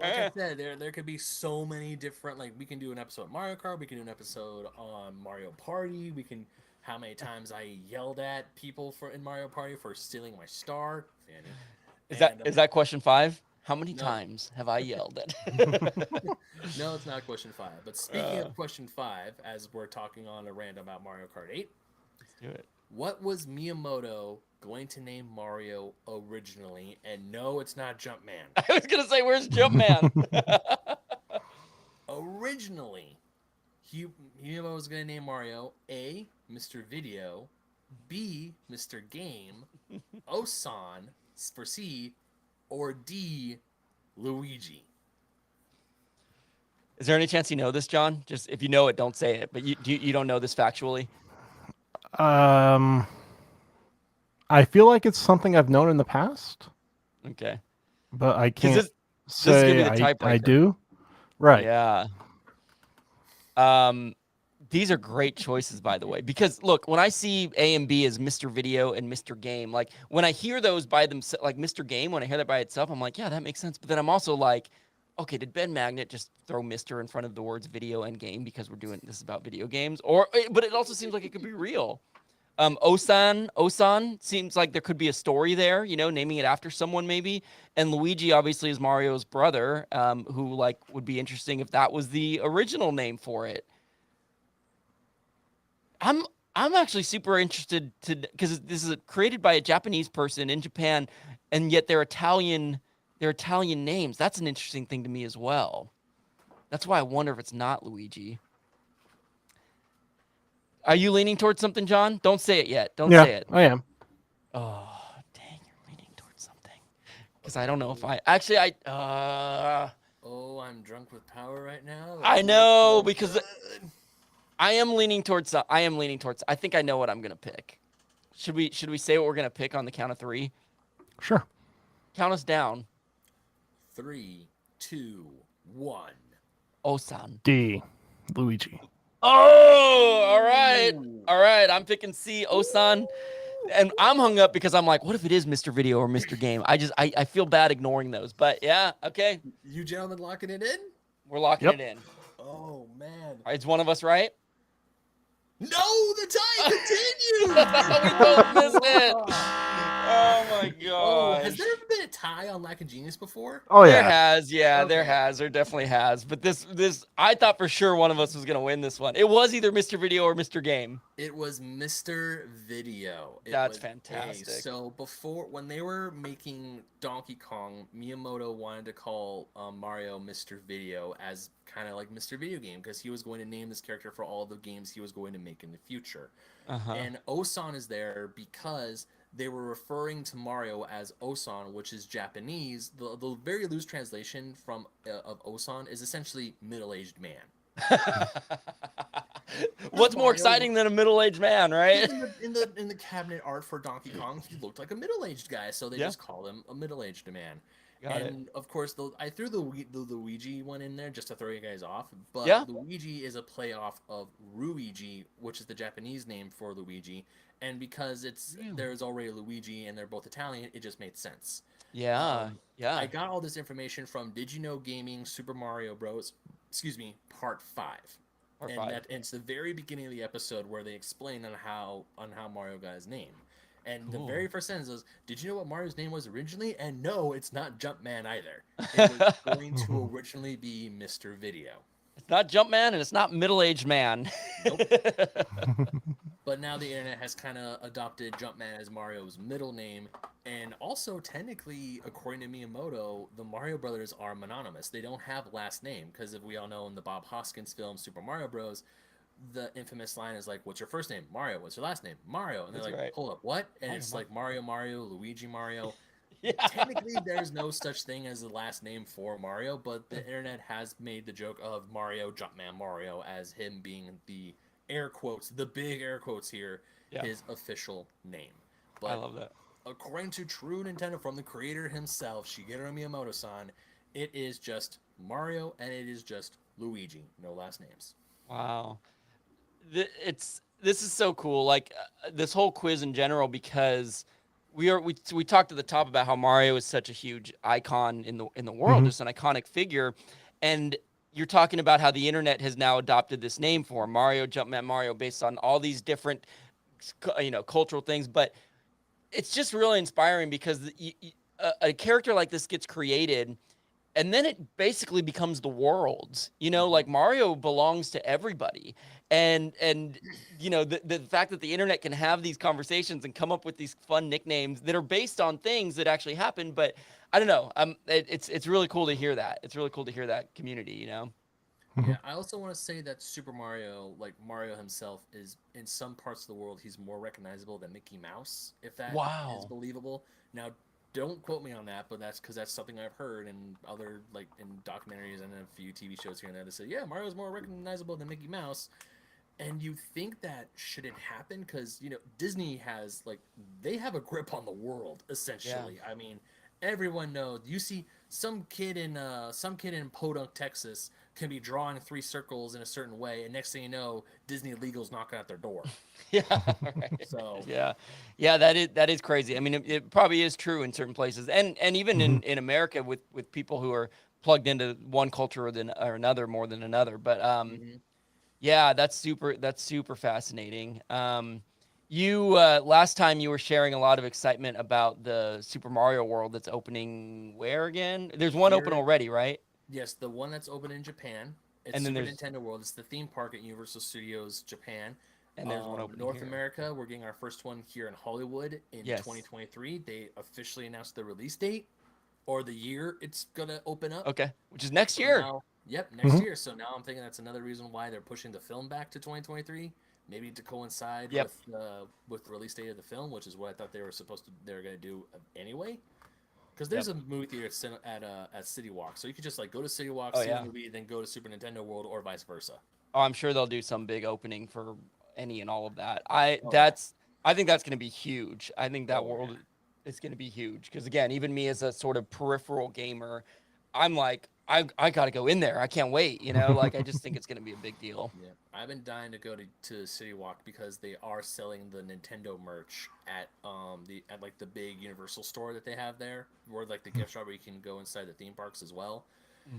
I said, there could be so many different. Like we can do an episode on Mario Kart. We can do an episode on Mario Party. We can how many times I yelled at people in Mario Party for stealing my star. Fanny. Is that question 5? How many No. times have I yelled at? No, it's not question 5. But speaking of question 5, as we're talking on a random about Mario Kart 8, Let's do it. what was Miyamoto going to name Mario originally? And no, it's not Jumpman. I was gonna say, where's Jumpman? Originally, Miyamoto was going to name Mario A, Mr. Video, B, Mr. Game, Osan for C, or D, Luigi. Is there any chance you know this, John? Just if you know it, don't say it. But you don't know this factually? I feel like it's something I've known in the past, Okay. but I 'Cause can't this is gonna say be the I tiebreaker. do. Right. Yeah. These are great choices, by the way, because look, when I see A and B as Mr. Video and Mr. Game, like when I hear those by themselves, like Mr. Game, when I hear that by itself, I'm like, yeah, that makes sense. But then I'm also like, okay, did Ben Magnet just throw Mr. in front of the words video and game because we're doing this about video games? But it also seems like it could be real. Osan seems like there could be a story there, naming it after someone maybe. And Luigi obviously is Mario's brother, who like would be interesting if that was the original name for it. I'm actually super interested because this is created by a Japanese person in Japan, and yet they're Italian names. That's an interesting thing to me as well. That's why I wonder if it's not Luigi. Are you leaning towards something, John? Don't say it yet. Don't say it. I am. Oh, dang, you're leaning towards something. Because I don't know if Oh, I'm drunk with power right now. I know, So because good. I am leaning towards. I think I know what I'm gonna pick. Should we say what we're gonna pick on the count of 3? Sure. Count us down. 3, 2, 1. Osan. D. Luigi. Oh, all right. I'm picking C, Osan, and I'm hung up because I'm like, what if it is Mr. Video or Mr. Game? I feel bad ignoring those, but yeah, okay, You gentlemen locking it in? we're locking Yep. it in. Oh man. All right, is one of us right? No, the tie continues. We both missed it. Oh my Oh, has gosh. there ever been a tie on Lack of Genius before? Oh There yeah. has, there Okay. has, there definitely has. But this, I thought for sure one of us was gonna win this one. It was either Mr. Video or Mr. Game. It was Mr. Video. It That's was fantastic. So before, when they were making Donkey Kong, Miyamoto wanted to call Mario Mr. Video as kind of like Mr. Video Game because he was going to name this character for all the games he was going to make in the future. Uh-huh. And Osan is there because they were referring to Mario as Osan, which is Japanese. The very loose translation from of Osan is essentially middle-aged man. What's more Mario- exciting than a middle-aged man, right? In the cabinet art for Donkey Kong, he looked like a middle-aged guy, so they Yeah. just call him a middle-aged man. Got it. And of course, I threw the Luigi one in there just to throw you guys off. But Yeah. Luigi is a playoff of Ruigi, which is the Japanese name for Luigi. And because there's already a Luigi and they're both Italian, it just made sense. Yeah, yeah. I got all this information from Did You Know Gaming Super Mario Bros. Part 5. Part And 5. and it's the very beginning of the episode where they explain on how Mario got his name. And the Cool. very first sentence is, did you know what Mario's name was originally? And no, it's not Jumpman either. It was going to originally be Mr. Video. It's not Jumpman and it's not middle-aged man. But now the internet has kind of adopted Jumpman as Mario's middle name. And also, technically, according to Miyamoto, the Mario Brothers are mononymous. They don't have last name. Because if we all know in the Bob Hoskins film Super Mario Bros., the infamous line is like, what's your first name? Mario. What's your last name? Mario. And they're That's like, right. hold up, what? And Mario, it's like Mario, Luigi, Mario. Yeah. Technically, there's no such thing as a last name for Mario, but the internet has made the joke of Mario, Jumpman Mario, as him being the air quotes, the big air quotes here, Yeah. his official name. I But love that. according to True Nintendo from the creator himself, Shigeru Miyamoto-san, it is just Mario, and it is just Luigi, no last names. Wow. This is so cool. Like this whole quiz in general, because we talked at the top about how Mario is such a huge icon in the world, Mhm. just an iconic figure, and you're talking about how the internet has now adopted this name for him, Mario, Jumpman Mario, based on all these different cultural things. But it's just really inspiring because a character like this gets created, and then it basically becomes the world's. Like Mario belongs to everybody. And the fact that the internet can have these conversations and come up with these fun nicknames that are based on things that actually happen. But I don't know, it's really cool to hear that. It's really cool to hear that community. Yeah, I also want to say that Super Mario, like Mario himself, is in some parts of the world he's more recognizable than Mickey Mouse, if that is Wow. believable. Now, don't quote me on that, but that's because that's something I've heard in other in documentaries and a few TV shows here and there. They say, yeah, Mario's more recognizable than Mickey Mouse, and you think that shouldn't happen because Disney has they have a grip on the world essentially. I mean, everyone knows. You see some kid in Podunk, Texas, can be drawing 3 circles in a certain way, and next thing you know, Disney legal's knocking at their door. Yeah. Right. So Yeah. That is crazy. I mean, it probably is true in certain places, and even in America with people who are plugged into one culture or another more than another. But yeah, that's super fascinating. You last time you were sharing a lot of excitement about the Super Mario World that's opening where again? There's one open Here- already, right? yes, the one that's open in Japan. It's And then Super there's- Nintendo World. It's the theme park at Universal Studios Japan. And there's one opening North here. America, we're getting our first one here in Hollywood in Yes. 2023. They officially announced the release date or the year it's gonna open up. Okay, which is next So year. now- next year. So now I'm thinking that's another reason why they're pushing the film back to 2023, maybe to coincide Yep. with the release date of the film, which is what I thought they were going to do anyway. Because there's a movie theater at City Walk, so you could just go to City Walk, see yeah. the movie, then go to Super Nintendo World, or vice versa. Oh, I'm sure they'll do some big opening for any and all of that. yeah. I think that's going to be huge. I think that Oh, world yeah. is going to be huge because again, even me as a sort of peripheral gamer, I'm like, I got to go in there. I can't wait. Like I just think it's going to be a big deal. Yeah, I've been dying to go to City Walk because they are selling the Nintendo merch at the big Universal store that they have there, or the gift shop where you can go inside the theme parks as well.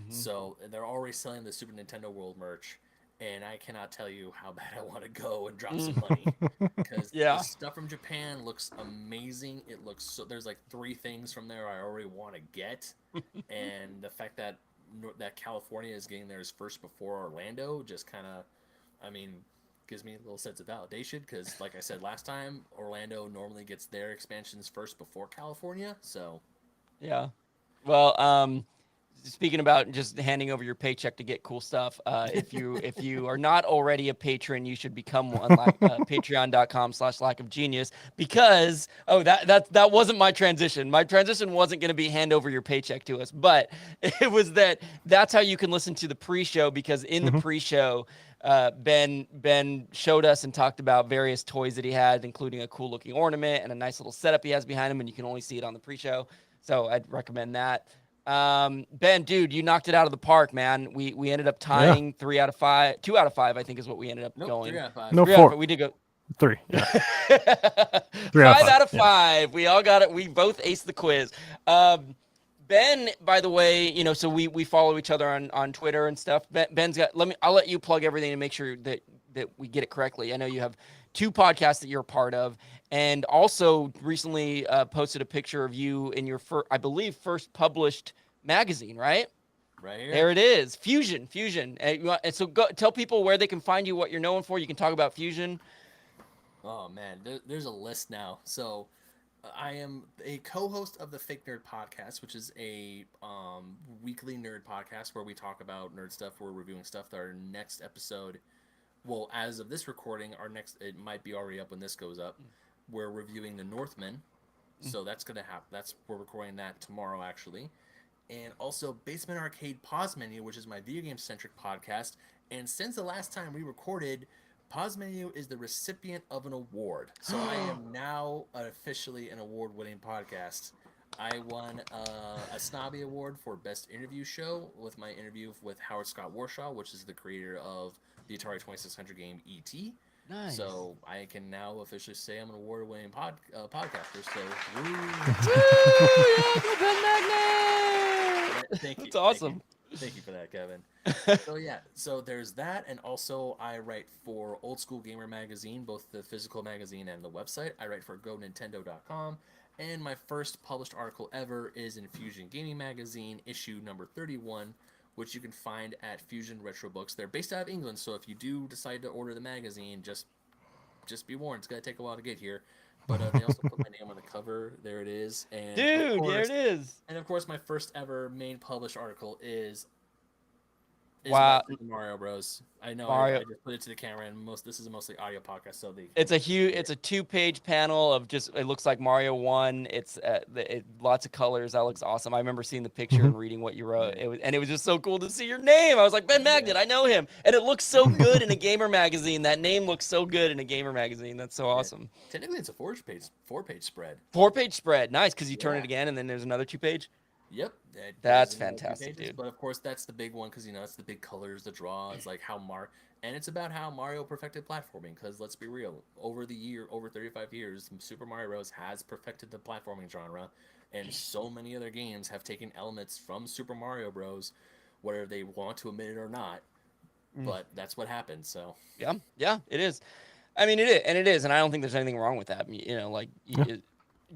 So they're already selling the Super Nintendo World merch, and I cannot tell you how bad I want to go and drop some money because Yeah. the stuff from Japan looks amazing. It looks so. There's 3 things from there I already want to get, and the fact that California is getting theirs first before Orlando just kind of, gives me a little sense of validation because, like I said last time, Orlando normally gets their expansions first before California. So Yeah. Well, speaking about just handing over your paycheck to get cool stuff, if you are not already a patron, you should become one. Patreon.com/lackofgenius because that wasn't my transition. My transition wasn't going to be hand over your paycheck to us, but it was that's how you can listen to the pre-show because in the pre-show, Ben showed us and talked about various toys that he had, including a cool looking ornament and a nice little setup he has behind him, and you can only see it on the pre-show. So I'd recommend that. Ben, dude, you knocked it out of the park, man. We ended up tying 3 out of 5, 2 out of 5, I think is what we ended up nope, going. 3 out of 5. No, 3 out of 4. 5. We did go 3. Yeah. 3 out of 5 out of 5, 5. We all got it. We both aced the quiz. Ben, by the way, so we follow each other on Twitter and stuff. Ben's got. I'll let you plug everything to make sure that we get it correctly. I know you have 2 podcasts that you're a part of, and also recently posted a picture of you in your I believe first published magazine, right? Right here. There it is, Fusion. And so go tell people where they can find you, what you're known for. You can talk about Fusion. Oh man, there's a list now. So I am a co-host of the Fake Nerd Podcast, which is a weekly nerd podcast where we talk about nerd stuff. We're reviewing stuff. Our next episode, well, as of this recording, it might be already up when this goes up. We're reviewing The Northman, so that's gonna happen. We're recording that tomorrow, actually. And also Basement Arcade Pause Menu, which is my video game centric podcast. And since the last time we recorded, Pause Menu is the recipient of an award. So I am now officially an award winning podcast. I won a Snobby Award for Best Interview Show with my interview with Howard Scott Warshaw, which is the creator of the Atari 2600 game E.T. Nice. So I can now officially say I'm an award-winning podcaster. So, Woo! Yeah, go Ben Magnet! thank you. That's awesome. Thank you for that, Kevin. So yeah, so there's that, and also I write for Old School Gamer Magazine, both the physical magazine and the website. I write for GoNintendo.com, and my first published article ever is in Fusion Gaming Magazine, issue number 31, which you can find at Fusion Retro Books. They're based out of England, so if you do decide to order the magazine, just be warned, it's gonna take a while to get here. But they also put my name on the cover. There it is. And Dude, there it is. And of course, my first ever main published article is Wow. about Super Mario Bros. I know Mario. I just put it to the camera, and this is a mostly audio podcast, so It's a 2-page panel of just, it looks like Mario 1. It's lots of colors. That looks awesome. I remember seeing the picture and reading what you wrote. It was just so cool to see your name. I was like, Ben Magnet, I know him. And it looks so good in a gamer magazine. That name looks so good in a gamer magazine. That's so awesome. Technically, it's a four-page spread. 4-page spread. Nice, because you turn it Yeah. again, and then there's another 2-page. Yep. That's there's another 2 fantastic, pages, dude. But of course, that's the big one because it's the big colors, the draws, like how and it's about how Mario perfected platforming. Because let's be real, over 35 years, Super Mario Bros. Has perfected the platforming genre, and so many other games have taken elements from Super Mario Bros. Whether they want to admit it or not, but that's what happened. So Yeah, it is. I mean, it is, and I don't think there's anything wrong with that.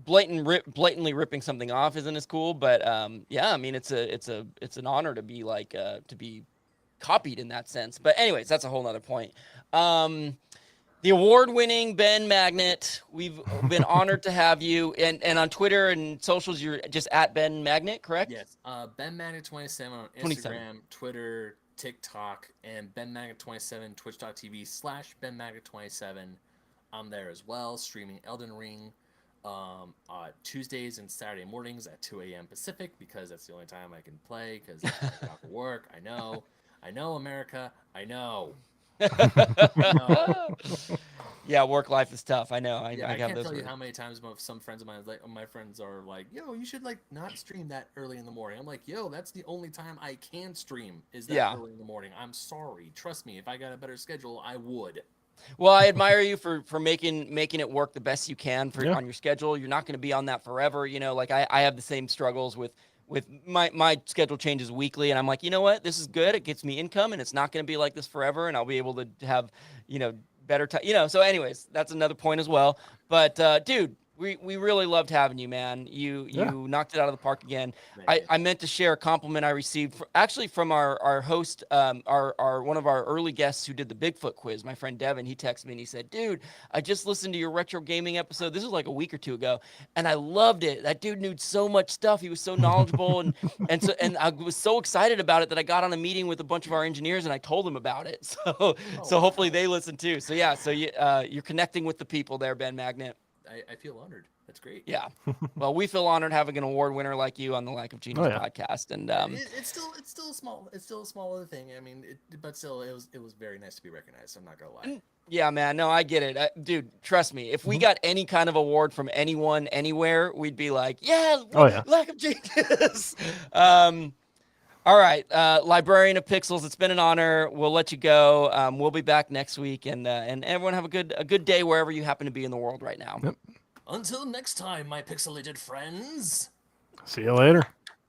Blatantly ripping something off isn't as cool, but yeah, I mean, it's an honor to be to be copied in that sense. But anyways, that's a whole nother point. The award-winning Ben Magnet, we've been honored to have you, and on Twitter and socials, you're just at Ben Magnet, correct? yes, Ben Magnet 27 on Instagram, 27. Twitter, TikTok, and Ben Magnet 27 Twitch.tv/Ben Magnet 27. I'm there as well, streaming Elden Ring. Tuesdays and Saturday mornings at 2 a.m. Pacific, because that's the only time I can play because I got to work. I know, America. I know. Yeah, work life is tough. I know. I I have can't those. tell you how many times some friends of mine, my friends are like, "Yo, you should not stream that early in the morning." I'm like, "Yo, that's the only time I can stream is that early in the morning. I'm sorry. Trust me. If I got a better schedule, I would." Well, I admire you for making it work the best you can on your schedule. You're not going to be on that forever. I have the same struggles with my schedule changes weekly, and I'm like, you know what? This is good. It gets me income, and it's not going to be like this forever, and I'll be able to have, better time. So anyways, that's another point as well. But dude, we really loved having you, man. You knocked it out of the park again. I meant to share a compliment I received from our host, our one of our early guests who did the Bigfoot quiz, my friend Devin. He texted me and he said, "Dude, I just listened to your retro gaming episode. This was like a week or two ago, and I loved it. That dude knew so much stuff. He was so knowledgeable, and I was so excited about it that I got on a meeting with a bunch of our engineers and I told them about it. So hopefully they listen too. So yeah, you're connecting with the people there, Ben Magnet. I feel honored. That's great. Yeah. Well, we feel honored having an award winner like you on the Lack of Genius podcast, and it's still a small other thing. I mean, but still, it was very nice to be recognized. I'm not gonna lie. Yeah, man. No, I get it, dude. Trust me. If we got any kind of award from anyone anywhere, we'd be like, Lack of Genius. All right, Librarian of Pixels, it's been an honor. We'll let you go. We'll be back next week, and everyone have a good day wherever you happen to be in the world right now. Yep. Until next time, my pixelated friends. See you later.